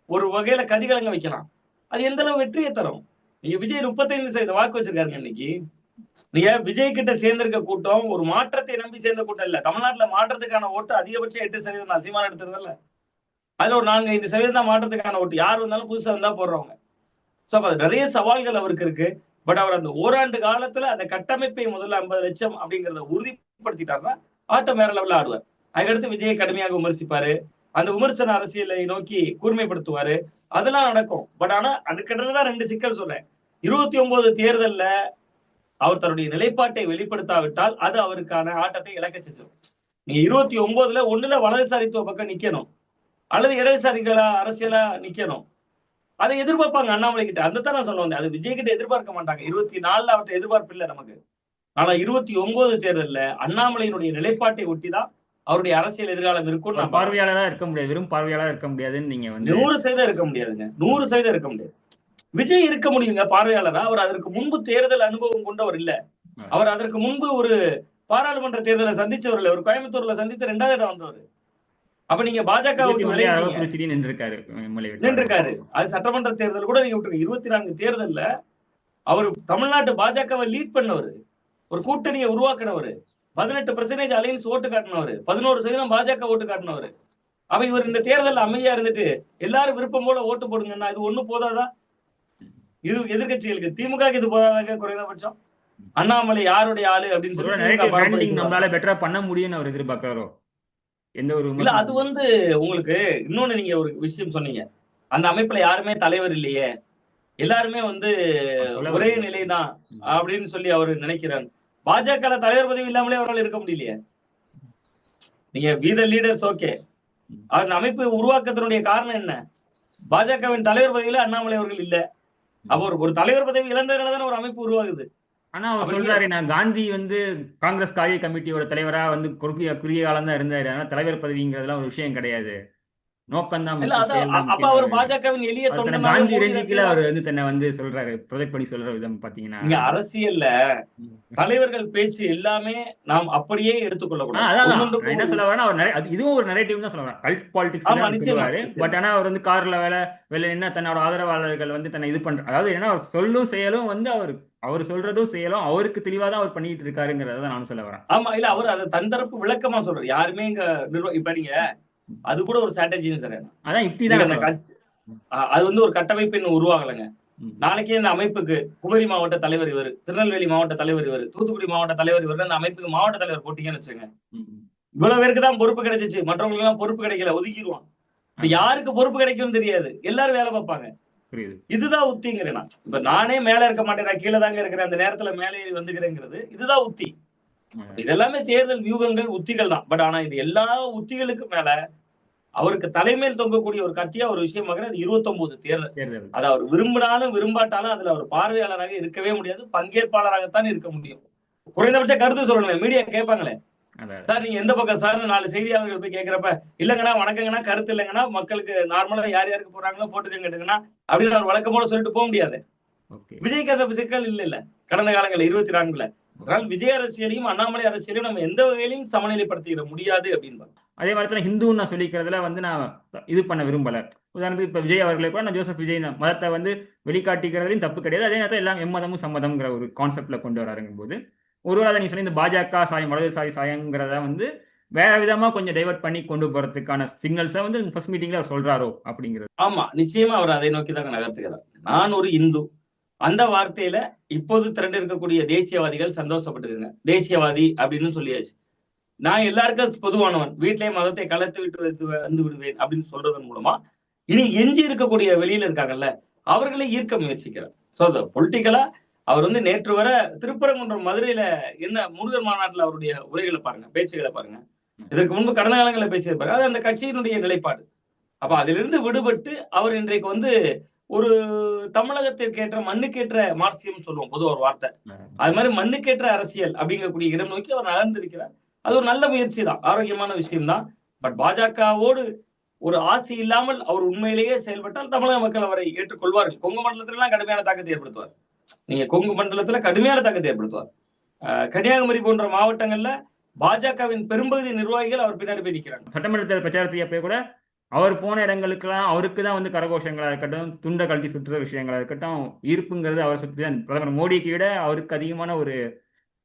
ஒரு வகையில கதிகலங்க வைக்கலாம். அது எந்த அளவு வெற்றியை தரும்? நீங்க விஜய் 35% வாக்கு வச்சிருக்காருங்க இன்னைக்கு. நீங்க விஜய் கிட்ட சேர்ந்திருக்க கூட்டம் ஒரு மாற்றத்தை நம்பி சேர்ந்த கூட்டம் இல்ல. தமிழ்நாட்டுல மாற்றத்துக்கான ஓட்டு அதிகபட்சம் 8% அசீமான் எடுத்திருந்தல. அதுல ஒரு 4-5% தான் மாற்றத்துக்கான ஓட்டு. யார் வந்தாலும் புதுசா இருந்தா போடுறவங்க. சோ அப்ப நிறைய சவால்கள் அவருக்கு இருக்கு. பட் அவர் அந்த ஓராண்டு காலத்துல அந்த கட்டமைப்பை முதல்ல 50 லட்சம் அப்படிங்கறத உறுதிப்படுத்திட்டாருன்னா ஆட்டம் வேற லெவல்ல ஆடுவார். அதுக்கடுத்து விஜயை கடுமையாக விமர்சிப்பாரு. அந்த விமர்சன அரசியலை நோக்கி கூர்மைப்படுத்துவாரு. அதெல்லாம் நடக்கும். பட் ஆனா அதுக்கிட்ட தான் 2 சிக்கல் சொல்றேன். 29 தேர்தல்ல அவர் தன்னுடைய நிலைப்பாட்டை வெளிப்படுத்தாவிட்டால் அது அவருக்கான ஆட்டத்தை இழக்க செஞ்சிடும். நீங்க 29ல ஒண்ணுல வலதுசாரித்துவ பக்கம் நிக்கணும், அல்லது இடதுசாரிகளா அரசியலா நிக்கணும். அதை எதிர்பார்ப்பாங்க அண்ணாமலை கிட்ட. அந்த தான் நான் சொல்ல வந்தேன். அது விஜய் கிட்ட எதிர்பார்க்க மாட்டாங்க. 24ல அவர்கிட்ட எதிர்பார்ப்பு இல்லை நமக்கு. ஆனா 29 தேர்தல்ல அண்ணாமலையினுடைய நிலைப்பாட்டை ஒட்டிதான் அவருடைய அரசியல் எதிர்காலம் இருக்கும். பார்வையாளரா இருக்க முடியாது, வெறும் பார்வையாளரா இருக்க முடியாதுன்னு நீங்க வந்து 100% இருக்க முடியாதுங்க. 100% இருக்க முடியாது. விஜய் இருக்க முடியுங்க பார்வையாளரா. அவர் அதற்கு முன்பு தேர்தல் அனுபவம் கொண்டவர் இல்ல. அவர் அதற்கு முன்பு ஒரு பாராளுமன்ற தேர்தலை சந்திச்சவர் இல்ல. ஒரு கோயம்புத்தூர்ல சந்தித்து 2வது இடம் வந்தவர். அப்ப நீங்க பாஜக நின்றுக்காரு. அது சட்டமன்ற தேர்தல் கூட நீங்க விட்டுருங்க. 24 தேர்தல்ல அவர் தமிழ்நாட்டு பாஜகவை லீட் பண்ணவர், ஒரு கூட்டணியை உருவாக்கினவர், 18% அலையன்ஸ் ஓட்டு காட்டினவர், 11% பாஜக ஓட்டு காட்டினவர். அப்ப இவர் இந்த தேர்தல் அமைதியா இருந்துட்டு எல்லாரும் விருப்பம் போல ஓட்டு போடுங்கன்னா இது ஒண்ணு போதாதா? இது எதிர்கட்சிகளுக்கு திமுக இது போதாதாங்க குறைந்தபட்சம்? அண்ணாமலை யாருடைய ஆளு அப்படின்னு சொல்லி திமுக நரேட்டிவ் பரப்புரைக்கு பிராண்டிங் வராங்க. நம்மளால பெட்டரா பண்ண முடியும்னு அவர் எதிர்பார்க்கிறாரோ? எந்த ஒரு இல்ல அது விமர்சனம் உங்களுக்கு இன்னொன்னு நீங்க ஒரு விஷயம் சொன்னீங்க. அந்த அமைப்புல யாருமே தலைவர் இல்லையே, எல்லாருமே சொல்ல ஒரே வரல. நிலைதான் அப்படின்னு சொல்லி அவரு நினைக்கிறார். பாஜக தலைவர் பதவி இல்லாமலே அவரால் இருக்க முடியலையே. நீங்க வி த லீடர்ஸ் ஓகே. அந்த அமைப்பு உருவாக்கத்தினுடைய காரணம் என்ன? பாஜகவின் தலைவர் பதவியில அண்ணாமலை அவர்கள் இல்ல. அப்ப ஒரு தலைவர் பதவி இழந்ததுனால தானே ஒரு அமைப்பு உருவாகுது. ஆனா அவர் அப்ப சொல்றாரு, நான் காந்தி காங்கிரஸ் காரிய கமிட்டியோட தலைவரா குறுகிய காலம் தான் இருந்தாரு. அதனால தலைவர் பதவிங்கிறதுலாம் ஒரு விஷயம் கிடையாது. நோக்கம் தான் இல்ல முக்கியம், அதான் செயல் தான் அப்ப அவர் முக்கியம். பாஜகவின் எளிய அவர் தன்னை தொண்டனாவே காந்தி மோடி ரேஞ்சுக்குள்ள ரசிகரா அவர் தன்னை சொல்றாரு, ப்ரொஜெக்ட் பண்ணி சொல்ற விதம் பாத்தீங்கன்னா. இங்க அரசியல்ல தலைவர்கள் பேச்சு எல்லாமே நாம் அப்படியே எடுத்துக்கொள்ளக்கூடாது. அதான் நான் ஒவ்வொன்றுக்கும் என்ன சொல்ல வரேன்னா, இதுவும் ஒரு நரேட்டிவ் தான் சொல்ல வரேன். கல்ட் பாலிடிக்ஸ் ஆமா நிச்சயமா சொல்லுவாரு. நிச்சயமா. பட் ஆனா அவர் கார்ல வெளில என்ன தன்னோட ஆதரவாளர்கள் தன்னை இது பண்ற, அதாவது என்ன அவர் சொல்லும் செயலும் அவர் சொல்றதும் செயலும் அவருக்கு தெளிவா தான் அவர் பண்ணிட்டு இருக்காருங்கிறத தான் நானும் சொல்ல வரேன். ஆமா இல்ல அவர் அதை தன் தரப்பு விளக்கமா சொல்றாரு. யாருமே இங்க இப்ப நீங்க அது கூட ஒரு ஸ்ட்ராட்டஜின்னு சார். அதான் யுக்தி நீங்க தான் அந்த கட்சி அது ஒரு கட்டமைப்பு இன்னும் உருவாகலைங்க. நாளைக்கே இந்த அமைப்புக்கு குமரி மாவட்ட தலைவர் இவர், திருநெல்வேலி மாவட்ட தலைவர் இவர், தூத்துக்குடி மாவட்ட தலைவர் இவர், அந்த அமைப்புக்கு மாவட்ட தலைவர் போட்டீங்கன்னு வச்சுங்க. இவ்வளவு பேருக்கு தான் பொறுப்பு கிடைச்சிச்சு, மற்றவங்களுக்கு எல்லாம் பொறுப்பு கிடைக்கல, ஒதுக்கிடுவான். இப்ப யாருக்கு பொறுப்பு கிடைக்கும்னு தெரியாது, எல்லாரும் வேலை பார்ப்பாங்க. இதுதான் உத்திங்கிறேன் நான். இப்ப நானே மேல இருக்க மாட்டேன், நான் கீழே தாங்க இருக்கிறேன், அந்த நேரத்துல மேலே வந்துக்கிறேங்கிறது இதுதான் உத்தி. இதெல்லாமே தேர்தல் வியூகங்கள், உத்திகள் தான். பட் ஆனா இது எல்லா உத்திகளுக்கு மேல அவருக்கு தலைமையில் தொங்கக்கூடிய ஒரு கத்தியா ஒரு விஷயம் அது 29 தேர்தல். அது அவர் விரும்பினாலும் விரும்பாட்டாலும் அதுல அவர் பார்வையாளராக இருக்கவே முடியாது, பங்கேற்பாளராகத்தான் இருக்க முடியும். குறைந்தபட்ச கருத்து சொல்லணும். மீடியா கேட்பாங்களே, சார் நீங்க எந்த பக்கம் சார் 4 செய்தியாளர்கள் போய் கேட்கிறப்ப, இல்லங்கண்ணா வணக்கங்கண்ணா, கருத்து இல்லைங்கன்னா, மக்களுக்கு நார்மலா யார் யாருக்கு போறாங்களோ போட்டுக்கங்கட்டுங்கண்ணா அப்படின்னு அவர் வழக்கம் போல சொல்லிட்டு போக முடியாது. விஜய்க்கு அந்த சிக்கல் இல்ல கடந்த காலங்களில் 24ல. அதனால் விஜய் அரசியலையும் அண்ணாமலை அரசியலையும் நம்ம எந்த வகையிலும் சமநிலைப்படுத்திட முடியாது அப்படின்னு. அதே மாதிரி ஹிந்து நான் சொல்லிக்கிறதுல நான் இது பண்ண விரும்பல. உதாரணத்துக்கு இப்ப விஜய் அவர்களை கூட நான் ஜோசப் விஜய் மதத்தை வெளிக்காட்டிக்கிறதுலையும் தப்பு கிடையாது. அதே நேரத்தில் எல்லாம் எம்மதமும் சம்மதம்ங்கிற ஒரு கான்செப்ட்ல கொண்டு வராருங்கும் போது ஒருவேளை அதை நீ சொல்லி இந்த பாஜக சாயம் வலதுசாரி சாயங்கிறத வேற விதமா கொஞ்சம் டைவர்ட் பண்ணி கொண்டு போறதுக்கான சிக்னல்ஸை ஃபர்ஸ்ட் மீட்டிங்ல அவர் சொல்றாரோ அப்படிங்கிறது. ஆமா நிச்சயமா அவர் அதை நோக்கி தான் நகர்த்துகிறார். நான் ஒரு இந்து, அந்த வார்த்தையில இப்போது திரண்டு இருக்கக்கூடிய தேசியவாதிகள் சந்தோஷப்பட்டுக்குங்க. தேசியவாதி அப்படின்னு சொல்லியாச்சு. நான் எல்லாருக்கும் பொதுவானவன், வீட்டிலேயே மதத்தை கலத்து விட்டு வந்து விடுவேன் அப்படின்னு சொல்றதன் மூலமா இனி எஞ்சி இருக்கக்கூடிய வெளியில இருக்காங்கல்ல அவர்களை ஈர்க்க முயற்சிக்கிறார். பொலிட்டிக்கலா அவர் நேற்று வர திருப்பரங்குன்றம் மதுரையில என்ன முருகர் மாநாட்டில் அவருடைய உரைகளை பாருங்க, பேச்சுகளை பாருங்க. இதற்கு முன்பு கடந்த காலங்களில் பேசியிருப்பாரு. அது அந்த கட்சியினுடைய நிலைப்பாடு. அப்ப அதிலிருந்து விடுபட்டு அவர் இன்றைக்கு ஒரு தமிழகத்திற்கேற்ற மண்ணுக்கேற்ற மார்க்சியம் சொல்லுவோம் பொதுவாக ஒரு வார்த்தை, அது மாதிரி மண்ணுக்கேற்ற அரசியல் அப்படிங்கக்கூடிய இடம் நோக்கி அவர் நகர்ந்திருக்கிறார். அது ஒரு நல்ல முயற்சி தான், ஆரோக்கியமான விஷயம் தான். பட் பாஜகவோடு ஒரு ஆசை இல்லாமல் அவர் உண்மையிலேயே செயல்பட்டால் தமிழக மக்கள் அவரை ஏற்றுக்கொள்வார்கள். கொங்கு மண்டலத்திலாம் கடுமையான தாக்கத்தை ஏற்படுத்துவார். நீங்க கொங்கு மண்டலத்துல கடுமையான தாக்கத்தை ஏற்படுத்துவார். கன்னியாகுமரி போன்ற மாவட்டங்கள்ல பாஜகவின் பெரும்பகுதி நிர்வாகிகள் அவர் பின்னாடி போய் நிற்கிறாங்க. சட்டமன்ற தேர்தல் பிரச்சாரத்தை அப்பயே கூட அவர் போன இடங்களுக்கெல்லாம் அவருக்கு தான் கரகோஷங்களா இருக்கட்டும், துண்டை கழட்டி சுற்றுற விஷயங்களா இருக்கட்டும், ஈர்ப்புங்கிறது அவர் சுற்றி தான். பிரதமர் மோடிக்கு விட அவருக்கு அதிகமான ஒரு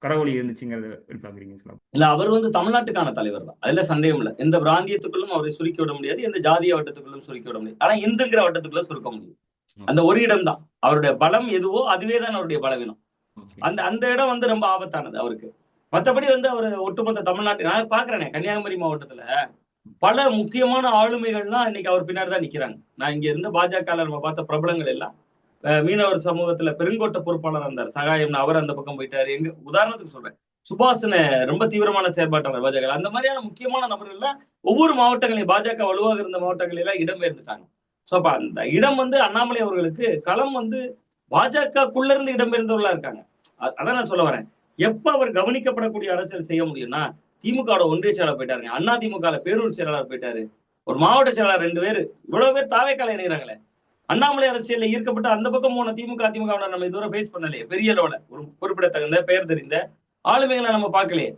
கரவொலி இருந்துச்சுங்கிறது எதிர்பார்க்குறீங்க? இல்ல அவர் தமிழ்நாட்டுக்கான தலைவர் தான், அதுல சந்தேகம் இல்லை. எந்த பிராந்தியத்துக்குள்ளும் அவரை சுருக்கி விட முடியாது, எந்த ஜாதிய வட்டத்துக்குள்ளும் சுருக்கி விட முடியாது. ஆனா இந்துங்கிற வட்டத்துக்குள்ள சுருக்க முடியும். அந்த ஒரு இடம் தான் அவருடைய பலம், எதுவோ அதுவே தான் அவருடைய பலவீனம். அந்த இடம் ரொம்ப ஆபத்தானது அவருக்கு. மற்றபடி அவர் ஒட்டுமொத்த தமிழ்நாட்டு நான் பாக்குறேனே, கன்னியாகுமரி மாவட்டத்துல பல முக்கியமான ஆளுமைகள்லாம் இன்னைக்கு அவர் பின்னாடி தான் நிக்கிறாங்க. நான் இங்க இருந்த பாஜக நம்ம பார்த்த பிரபலங்கள் எல்லாம் மீனவர் சமூகத்துல பெருங்கோட்ட பொறுப்பாளர் இருந்தார் சகாயம், அவர் அந்த பக்கம் போயிட்டாரு. எங்க உதாரணத்துக்கு சொல்றேன், சுபாஷன் ரொம்ப தீவிரமான செயற்பாட்டாளர் பாஜக. அந்த மாதிரியான முக்கியமான நபர்கள்லாம் ஒவ்வொரு மாவட்டங்களையும் பாஜக வலுவாக இருந்த மாவட்டங்களெல்லாம் இடம்பெயர்ந்துட்டாங்க. ஸோ அப்ப அந்த இடம் அண்ணாமலை அவர்களுக்கு களம் பாஜகக்குள்ள இருந்து இடம்பெயர்ந்தவர்களா இருக்காங்க. அதான் நான் சொல்ல வரேன். எப்ப அவர் கவனிக்கப்படக்கூடிய அரசியல் செய்ய முடியும்னா, திமுக ஒன்றிய செயலாளர் போயிட்டாருங்க, அண்ணா திமுக பேரூர் செயலாளர் போயிட்டாரு, ஒரு மாவட்ட செயலாளர் 2 பேர், இவ்வளவு பேர் தாவேக்கால இணைகிறாங்களே. அண்ணாமலை அரசியல் ஈர்க்கப்பட்டு அந்த பக்கம் போன திமுக நம்ம இதுவரை பேஸ் பண்ணலையே பெரிய அளவுல. ஒரு குறிப்பிடத்தகுந்த பெயர் தெரிந்த ஆளுமைகளை நம்ம பார்க்கலையே.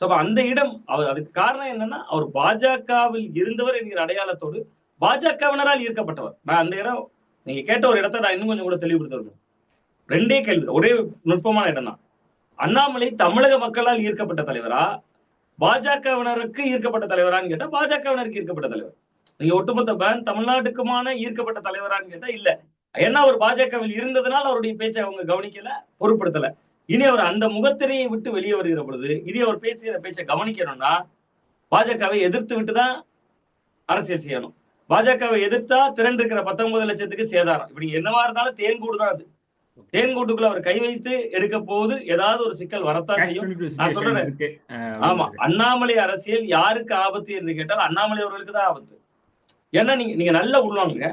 ஸோ அப்ப அந்த இடம் அதுக்கு காரணம் என்னன்னா, அவர் பாஜகவில் இருந்தவர் என்கிற அடையாளத்தோடு பாஜகவினரால் ஈர்க்கப்பட்டவர். நான் அந்த இடம் நீங்க கேட்ட ஒரு இடத்தை நான் இன்னும் கொஞ்சம் கூட தெளிவுபடுத்த 2 கேள்வி, ஒரே நுட்பமான இடம் தான். அண்ணாமலை தமிழக மக்களால் ஈர்க்கப்பட்ட தலைவரா, பாஜகவினருக்கு ஈர்க்கப்பட்ட தலைவரான்னு கேட்டா பாஜகவினருக்கு ஈர்க்கப்பட்ட தலைவர். நீங்க ஒட்டுமொத்த பேன் தமிழ்நாட்டுக்குமான ஈர்க்கப்பட்ட தலைவரான்னு கேட்டா இல்ல. ஏன்னா அவர் பாஜகவில் இருந்ததுனால அவருடைய பேச்சை அவங்க கவனிக்கல, பொருட்படுத்தல. இனி அவர் அந்த முகத்திரையை விட்டு வெளியே வருகிற பொழுது இனி அவர் பேசுகிற பேச்சை கவனிக்கணும்னா பாஜகவை எதிர்த்து விட்டு தான் அரசியல் செய்யணும். பாஜகவை எதிர்த்தா திரண்டிருக்கிற 19 லட்சத்துக்கு சேதாரம். இப்படி என்னவா இருந்தாலும் தேன்கூடு தான் அது. தேன்கூட்டுக்குள்ள அவர் கை வைத்து எடுக்க போது ஏதாவது ஒரு சிக்கல் வரத்தான் செய்யும். நான் சொல்றேன், ஆமா, அண்ணாமலை அரசியல் யாருக்கு ஆபத்து என்று கேட்டால் அண்ணாமலை அவர்களுக்கு தான் ஆபத்து. ஏன்னா நீங்க நல்ல உள்ளவங்க,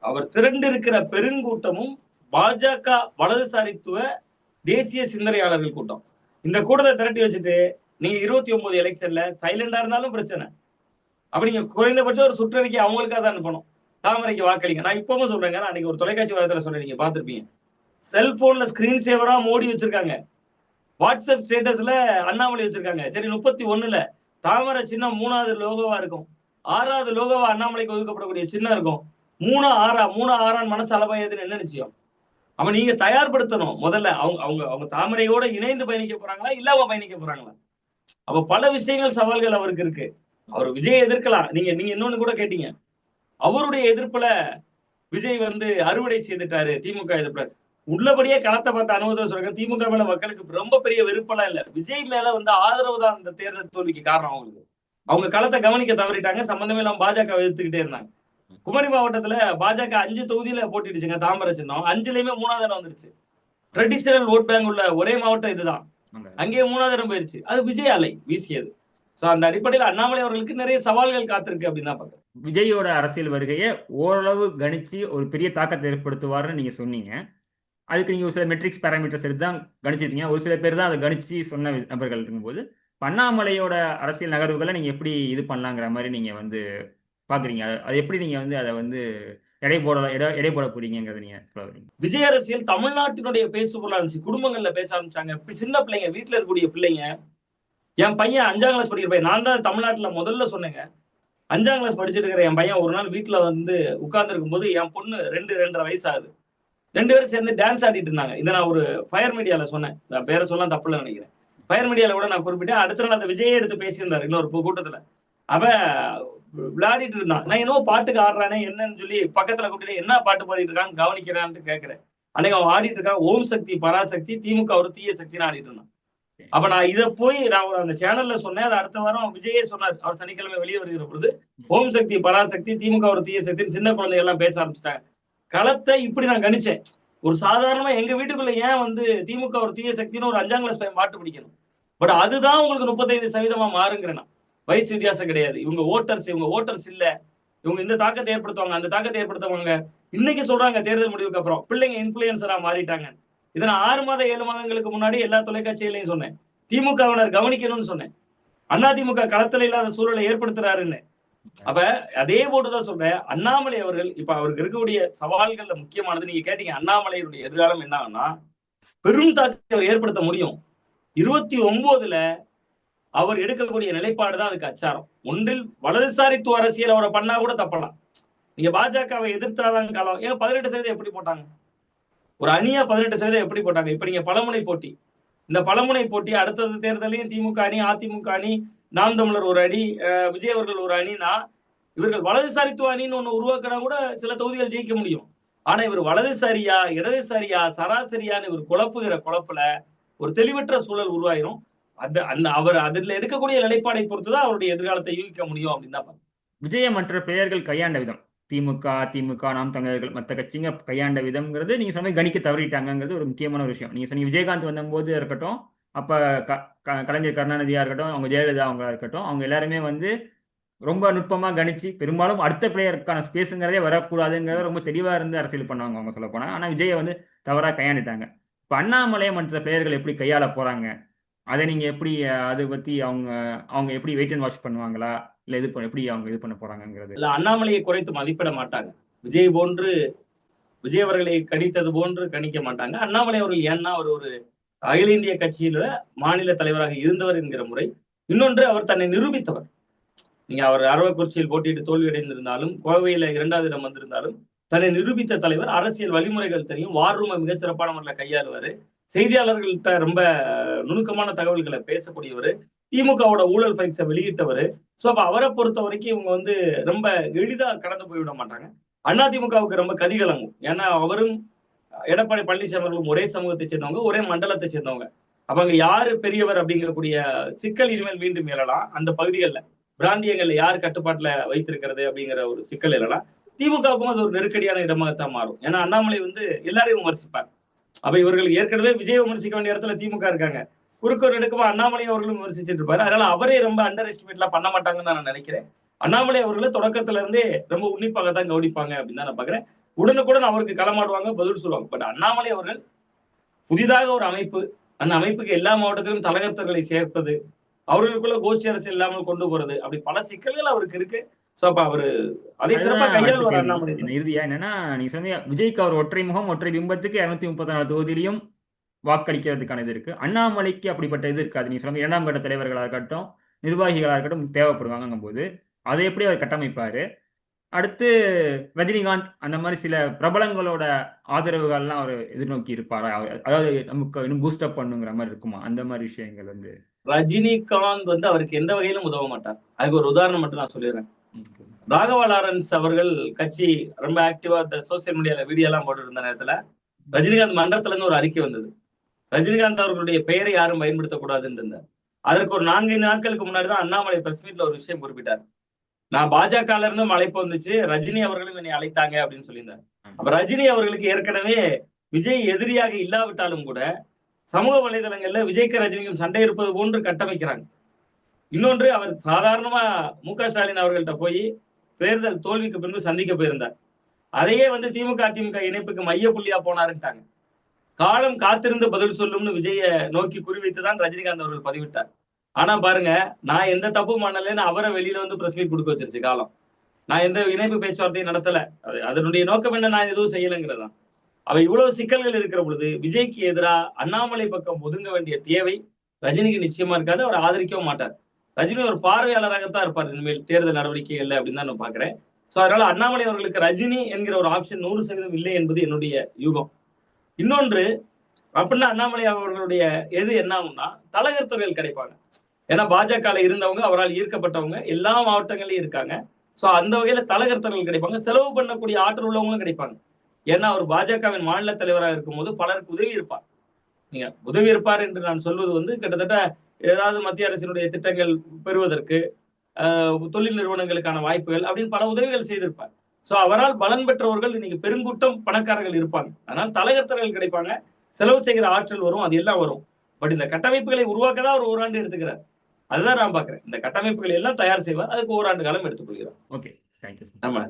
அவர் திரண்டு இருக்கிற பெருங்கூட்டமும் பாஜக வலதுசாரித்துவ தேசிய சிந்தனையாளர்கள் கூட்டம். இந்த கூட்டத்தை திரட்டி வச்சுட்டு நீங்க 29 எலெக்ஷன்ல சைலண்டா இருந்தாலும் பிரச்சனை. அப்ப நீங்க குறைந்தபட்சம் ஒரு சுற்றறிக்கை அவங்களுக்காக தான் அனுப்பணும். தாமரைக்கு வாக்களிங்க. நான் இப்பவும் சொல்றேங்க, நான் அன்னைக்கு ஒரு தொலைக்காட்சி வாதத்துல சொன்னேன், நீங்க பார்த்திருப்பீங்க. செல்போன்ல ஸ்கிரீன் சேவரா மோடி வச்சிருக்காங்க, வாட்ஸ்அப் ஸ்டேட்டஸ்ல அண்ணாமலை வச்சிருக்காங்க. சரி, 31ல தாமரை சின்னம் 3வது லோகோவா இருக்கும், 6வது லோகோவா அண்ணாமலைக்கு ஒதுக்கப்படக்கூடிய சின்னம் இருக்கும். 3 6 மனசு அளவாயதுன்னு என்ன நிச்சயம்? அப்ப நீங்க தயார்படுத்தணும். முதல்ல அவங்க தாமரையோட இணைந்து பயணிக்க போறாங்களா, இல்லாம பயணிக்க போறாங்களா? அப்ப பல விஷயங்கள், சவால்கள் அவருக்கு இருக்கு. அவர் விஜய் எதிர்க்கலாம். நீங்க இன்னொன்னு கூட கேட்டீங்க, அவருடைய எதிர்ப்புல விஜய் அறுவடை செய்துட்டாரு திமுக எதிர்ப்புல. உள்ளபடியே களத்தை பார்த்த அனுபவத்தை சொல்றேன், திமுக மேல மக்களுக்கு ரொம்ப பெரிய வெறுப்பெல்லாம் இல்ல. விஜய் மேல ஆதரவு தான் இந்த தேர்தல் தோல்விக்கு காரணம். அவங்களுக்கு அவங்க களத்தை கவனிக்க தவறிட்டாங்க, சம்பந்தமே இல்லாம பாஜக எதிர்த்துக்கிட்டே இருந்தாங்க. குமரி மாவட்டத்துல பாஜக 5 தொகுதியில போட்டிடுச்சுங்க, தாமரை சின்னம் 5லயுமே 3வது இடம் வந்துருச்சு. ட்ரெடிஷனல் ஓட் பேங்க் உள்ள ஒரே மாவட்டம் இதுதான், அங்கேயே 3வது இடம் போயிருச்சு. அது விஜய் அலை வீசியது. சோ அந்த அடிப்படையில் அண்ணாமலை அவர்களுக்கு நிறைய சவால்கள் காத்திருக்கு அப்படின்னு தான் பாக்குறேன். விஜயோட அரசியல் வருகையை ஓரளவு கணிச்சு ஒரு பெரிய தாக்கத்தை ஏற்படுத்துவாருன்னு நீங்க சொன்னீங்க. அதுக்கு நீங்க ஒரு சில மெட்ரிக்ஸ் பேராமீட்டர்ஸ் எடுத்து தான் கணிச்சிருக்கீங்க. ஒரு சில பேர் தான் அதை கணிச்சு சொன்ன நபர்கள் இருக்கும்போது அண்ணாமலையோட அரசியல் நகர்வுகளை நீங்க எப்படி இது பண்ணலாங்கிற மாதிரி நீங்க பாக்குறீங்க. அது எப்படி நீங்க அதை எடை போட போறீங்கிறத நீங்க சொல்றீங்க. விஜய் அரசியல் தமிழ்நாட்டினுடைய பேசுபொருளா இருந்துச்சு. குடும்பங்கள்ல பேச ஆரம்பிச்சாங்க. சின்ன பிள்ளைங்க, வீட்டுல இருக்கக்கூடிய பிள்ளைங்க. என் பையன் 5ஆம் கிளாஸ் படிக்கிற பையன், நான் தான் தமிழ்நாட்டுல முதல்ல சொன்னேங்க. 5ஆம் கிளாஸ் படிச்சுட்டு இருக்கிற என் பையன் ஒரு நாள் வீட்டுல உட்கார்ந்து இருக்கும் போது என் பொண்ணு 2-2.5 வயசு ஆகுது. 2 பேரும் சேர்ந்து டான்ஸ் ஆடிட்டு இருந்தாங்க. இதை நான் ஒரு ஃபயர் மீடியால சொன்னேன். நான் பேரை சொல்ல தப்புல நினைக்கிறேன். ஃபயர் மீடியால கூட நான் குறிப்பிட்டேன். அடுத்த நாள் அந்த விஜயை எடுத்து பேசியிருந்தாரு இன்னொரு கூட்டத்துல. அவன் விளையாடிட்டு இருந்தான். நான் என்னவோ பாட்டுக்கு ஆடுறானே என்னன்னு சொல்லி பக்கத்துல கூப்பிட்டு என்ன பாட்டு பாடிட்டு இருக்கான்னு கவனிக்கிறான்னு கேட்கிறேன். அன்னைக்கு அவன் ஆடிட்டு இருக்கான், ஓம் சக்தி பராசக்தி திமுக ஒரு தீய சக்தின்னு ஆடிட்டு இருந்தான். அப்ப நான் இதை போய் நான் அந்த சேனல்ல சொன்னேன். அது அடுத்த வாரம் விஜயே சொன்னார். அவர் சனிக்கிழமை வெளியே வருகிற பொழுது ஓம் சக்தி பராசக்தி திமுக ஒரு தீய சக்தின்னு சின்ன குழந்தைகள் எல்லாம் பேச ஆரம்பிச்சிட்டாங்க. களத்தை இப்படி நான் கணிச்சேன். ஒரு சாதாரணமா எங்க வீட்டுக்குள்ள ஏன் திமுக ஒரு தீய சக்தின்னு ஒரு 5ஆம் கிளாஸ் பையன் பாட்டு பிடிக்கணும். பட் அதுதான் உங்களுக்கு 35% மாறுங்கிறேன். வயசு வித்தியாசம் கிடையாது. இவங்க ஓட்டர்ஸ் இல்ல, இவங்க இந்த தாக்கத்தை ஏற்படுத்துவாங்க, அந்த தாக்கத்தை ஏற்படுத்துவாங்க. இன்னைக்கு சொல்றாங்க தேர்தல் முடிவுக்கு அப்புறம் பிள்ளைங்க இன்ஃபுளுசரா மாறிட்டாங்க. இதை நான் 6 மாத 7 மாதங்களுக்கு முன்னாடி எல்லா தொலைக்காட்சிகளையும் சொன்னேன். திமுகவினர் கவனிக்கணும்னு சொன்னேன். அதிமுக களத்துல இல்லாத சூழலை ஏற்படுத்துறாருன்னு. அப்ப அதே போட்டுதான் சொல்றேன். அண்ணாமலை அவர்கள் இப்ப அவருக்கு இருக்கக்கூடிய சவால்கள்ல முக்கியமானது நீங்க கேட்டீங்க, அண்ணாமலையுடைய எதிர்காலம் என்னன்னா பெரும் தாக்கத்தை ஏற்படுத்த முடியும். 29ல அவர் எடுக்கக்கூடிய நிலைப்பாடுதான் அதுக்கு அச்சாரம். ஒன்றில் வலதுசாரித்துவ அரசியல் அவரை பண்ணா கூட தப்பலாம். நீங்க பாஜகவை எதிர்த்தாதான் காலம். ஏன் 18% எப்படி போட்டாங்க? ஒரு அணியா 18% எப்படி போட்டாங்க? இப்ப நீங்க பலமுனை போட்டி, இந்த பலமுனை போட்டி அடுத்தது தேர்தலையும் திமுக அணி, அதிமுக அணி, நாம் தமிழர் ஒரு அணி, விஜய் அவர்கள் ஒரு அணினா இவர்கள் வலதுசாரித்துவ அணின்னு ஒண்ணு உருவாக்கினா கூட சில தொகுதிகள் ஜெயிக்க முடியும். ஆனா இவர் வலதுசாரியா இடதுசாரியா சராசரியான்னு இவர் குழப்புகிற குழப்புல ஒரு தெளிவற்ற சூழல் உருவாயிரும். அவர் அதுல எடுக்கக்கூடிய நிலைப்பாடை பொறுத்துதான் அவருடைய எதிர்காலத்தை யூகிக்க முடியும் அப்படின்னு தான். விஜய மற்ற பெயர்கள் கையாண்ட விதம், திமுக நாம் தமிழர்கள் மற்ற கட்சிங்க கையாண்ட விதம்ங்கிறது நீங்க சொன்ன கணிக்க தவறிட்டாங்கிறது ஒரு முக்கியமான ஒரு விஷயம். நீங்க சொன்னீங்க விஜயகாந்த் வந்தபோது இருக்கட்டும், அப்ப கலைஞர் கருணாநிதியா இருக்கட்டும், அவங்க ஜெயலலிதா அவங்களா இருக்கட்டும், அவங்க எல்லாருமே ரொம்ப நுட்பமா கணிச்சு பெரும்பாலும் அடுத்த பிளேயருக்கான ஸ்பேஸுங்கிறதே வரக்கூடாதுங்கிறத ரொம்ப தெளிவா இருந்து அரசியல் பண்ணாங்க அவங்க சொல்ல போனா. ஆனா விஜயை தவறா கையாண்டுட்டாங்க. இப்ப அண்ணாமலை மற்ற பிளேயர்கள் எப்படி கையாள போறாங்க, அதை நீங்க எப்படி அதை பத்தி அவங்க எப்படி வெயிட் அண்ட் வாட்ச் பண்ணுவாங்களா, இல்ல எப்படி அவங்க இது பண்ண போறாங்கிறது? இல்ல, அண்ணாமலையை குறைத்து மதிப்பிட மாட்டாங்க. விஜய் அவர்களை கணித்தது போன்று கணிக்க மாட்டாங்க. அண்ணாமலை அவர்கள் ஏன்னா அவர் ஒரு அகில இந்திய கட்சியில மாநில தலைவராக இருந்தவர் என்கிற முறை. இன்னொன்று, அவர் தன்னை நிரூபித்தவர். நீங்க அவர் அரவக்குறிச்சியில் போட்டியிட்டு தோல்வியடைந்திருந்தாலும், கோவையில 2வது இடம் வந்திருந்தாலும் தன்னை நிரூபித்த தலைவர். அரசியல் வழிமுறைகள் தெரியும், வார் ரூமை மிகச்சிறப்பான முறையில் கையாளுவாரு. செய்தியாளர்கள்ட்ட ரொம்ப நுணுக்கமான தகவல்களை பேசக்கூடியவர், திமுகவோட ஊழல் ஃபைல்ஸை வெளியிட்டவர். ஸோ அப்ப அவரை பொறுத்த வரைக்கும் இவங்க வந்து ரொம்ப எளிதா கடந்து போய்விட மாட்டாங்க. அதிமுகவுக்கு ரொம்ப கதிகலங்கும். ஏன்னா அவரும் எடப்பாடி பழனிசாமி அவர்களும் ஒரே சமூகத்தை சேர்ந்தவங்க, ஒரே மண்டலத்தை சேர்ந்தவங்க. அப்ப அங்க யாரு பெரியவர் அப்படிங்கக்கூடிய சிக்கல் இனிமேல் மீண்டும் எழலாம். அந்த பகுதிகளில் பிராந்தியங்கள்ல யார் கட்டுப்பாட்டுல வைத்திருக்கிறது அப்படிங்கிற ஒரு சிக்கல் எழலாம். திமுகவுக்கும் அது ஒரு நெருக்கடியான இடமாகத்தான் மாறும். ஏன்னா அண்ணாமலை வந்து எல்லாரையும் விமர்சிப்பார். அப்ப இவர்கள் ஏற்கனவே விஜய் விமர்சிக்க வேண்டிய இடத்துல திமுக இருக்காங்க. குறுக்கு ஒரு எடுக்கமா அண்ணாமலை அவர்களும் விமர்சிச்சுட்டு இருப்பாரு. அதனால அவரே ரொம்ப அண்டர் எஸ்டிமேட்லாம் பண்ண மாட்டாங்கன்னு நான் நினைக்கிறேன். அண்ணாமலை அவர்களை தொடக்கத்துல இருந்தே ரொம்ப உன்னிப்பாக தான் கவனிப்பாங்க அப்படின்னு தான் நான் பாக்குறேன். உடனுக்குடன் அவருக்கு களமாடுவாங்க, பதில் சொல்லுவாங்க. பட் அண்ணாமலை அவர்கள் புதிதாக ஒரு அமைப்பு, அந்த அமைப்புக்கு எல்லா மாவட்டத்திலும் தலைகர்த்தர்களை சேர்ப்பது, அவர்களுக்குள்ள கோஷ்டி அரசு இல்லாமல் கொண்டு போறது, அப்படி பல சிக்கல்கள் அவருக்கு இருக்கு. சோ அப்ப அவரு அதை சிறப்பா அதுதான் அடுத்த கையாளுவார் கேள்வி. அண்ணாமலை. இறுதியா என்னன்னா, நீங்க சொன்னீங்க விஜய்க்கு அவர் ஒற்றை முகம், ஒற்றை பிம்பத்துக்கு 234 தொகுதியிலையும் வாக்களிக்கிறதுக்கான இது இருக்கு. அண்ணாமலைக்கு அப்படிப்பட்ட இது இருக்காது. நீங்க சொன்ன 2ஆம் கட்ட தலைவர்களா இருக்கட்டும், நிர்வாகிகளா இருக்கட்டும் தேவைப்படுவாங்கங்கும் போது அதை எப்படி அவர் கட்டமைப்பாரு? அடுத்து ரஜினிகாந்த் அந்த மாதிரி சில பிரபலங்களோட ஆதரவுகள்லாம் அவர் எதிர்நோக்கி இருப்பாரா? அதாவது நமக்கு இன்னும் பூஸ்டப் பண்ணுங்கிற மாதிரி இருக்குமா? அந்த மாதிரி விஷயங்கள் வந்து ரஜினிகாந்த் வந்து அவருக்கு எந்த வகையிலும் உதவ மாட்டார். அதுக்கு ஒரு உதாரணம் மட்டும் நான் சொல்லிடுறேன். ராகவா லாரன்ஸ் அவர்கள் கட்சி ரொம்ப ஆக்டிவா சோசியல் மீடியால வீடியோ எல்லாம் போட்டு இருந்த நேரத்துல ரஜினிகாந்த் மன்றத்துல இருந்து ஒரு அறிக்கை வந்தது. ரஜினிகாந்த் அவர்களுடைய பெயரை யாரும் பயன்படுத்தக்கூடாதுன்னு இருந்தார். அதற்கு ஒரு 4-5 நாட்களுக்கு முன்னாடி தான் அண்ணாமலை பிரஸ் மீட்ல ஒரு விஷயம் குறிப்பிட்டார். நான் பாஜகல இருந்தும் அழைப்பு வந்துச்சு, ரஜினி அவர்களும் என்னை அழைத்தாங்க அப்படின்னு சொல்லியிருந்தார். அப்ப ரஜினி அவர்களுக்கு ஏற்கனவே விஜய் எதிரியாக இல்லாவிட்டாலும் கூட சமூக வலைதளங்கள்ல விஜய்க்கு ரஜினிக்கும் சண்டை இருப்பது போன்று கட்டமைக்கிறாங்க. இன்னொன்று, அவர் சாதாரணமா மு.க. ஸ்டாலின் அவர்கள்ட்ட போய் தேர்தல் தோல்விக்கு பின்பு சந்திக்க போயிருந்தார். அதையே வந்து திமுக அதிமுக இணைப்புக்கு மைய புள்ளியா போனாருட்டாங்க. காலம் காத்திருந்து பதில் சொல்லும்னு விஜய நோக்கி குறிவைத்துதான் ரஜினிகாந்த் அவர்கள் பதிவிட்டார். ஆனா பாருங்க, நான் எந்த தப்பும் பண்ணலன்னு அவரை வெளியில வந்து பிரஸ் மீட் கொடுக்க வச்சிருச்சு காலம். நான் எந்த இணைப்பு பேச்சுவார்த்தையும் நடத்தல. அதனுடைய நோக்கம் என்ன, நான் எதுவும் செய்யலைங்கிறதான். அவ இவ்வளவு சிக்கல்கள் இருக்கிற பொழுது விஜய்க்கு எதிராக அண்ணாமலை பக்கம் ஒதுங்க வேண்டிய தேவை ரஜினிக்கு நிச்சயமா இருக்காது. அவர் ஆதரிக்கவும் மாட்டார். ரஜினி ஒரு பார்வையாளராகத்தான் இருப்பார் இனிமேல் தேர்தல் நடவடிக்கைகள்ல அப்படின்னு தான் நான் பாக்குறேன். சோ அதனால அண்ணாமலை அவர்களுக்கு ரஜினி என்கிற ஒரு ஆப்ஷன் 100% இல்லை என்பது என்னுடைய யூகம். இன்னொன்று, அப்படின்னா அண்ணாமலை அவர்களுடைய எது என்ன ஆகும்னா தலகர்த்தர்கள் கிடைப்பாங்க. ஏன்னா பாஜக இருந்தவங்க, அவரால் ஈர்க்கப்பட்டவங்க எல்லா மாவட்டங்களையும் இருக்காங்க. சோ அந்த வகையில தலகர்த்தர்கள் கிடைப்பாங்க. செலவு பண்ணக்கூடிய ஆற்றல் உள்ளவங்களும் கிடைப்பாங்க. ஏன்னா அவர் பாஜகவின் மாநில தலைவராக இருக்கும்போது பலருக்கு உதவி இருப்பார். நீங்க உதவி இருப்பார் என்று நான் சொல்வது வந்து கிட்டத்தட்ட ஏதாவது மத்திய அரசினுடைய திட்டங்கள் பெறுவதற்கு, தொழில் நிறுவனங்களுக்கான வாய்ப்புகள் அப்படின்னு பல உதவிகள் செய்திருப்பார். சோ அவரால் பலன் பெற்றவர்கள் இன்னைக்கு பெருங்கூட்டம் பணக்காரர்கள் இருப்பாங்க. அதனால் தலைகர்த்தர்கள் கிடைப்பாங்க. செலவு செய்கிற ஆற்றல் வரும், அது எல்லாம் வரும். பட் இந்த கட்டமைப்புகளை உருவாக்க தான் ஒரு ஓராண்டு எடுத்துக்கிறார். அதுதான் நான் பாக்குறேன். இந்த கட்டமைப்புகளை எல்லாம் தயார் செய்வார். அதுக்கு ஓராண்டு காலம் எடுத்துக்கொள்கிறார். Okay, thank you. ஆமா.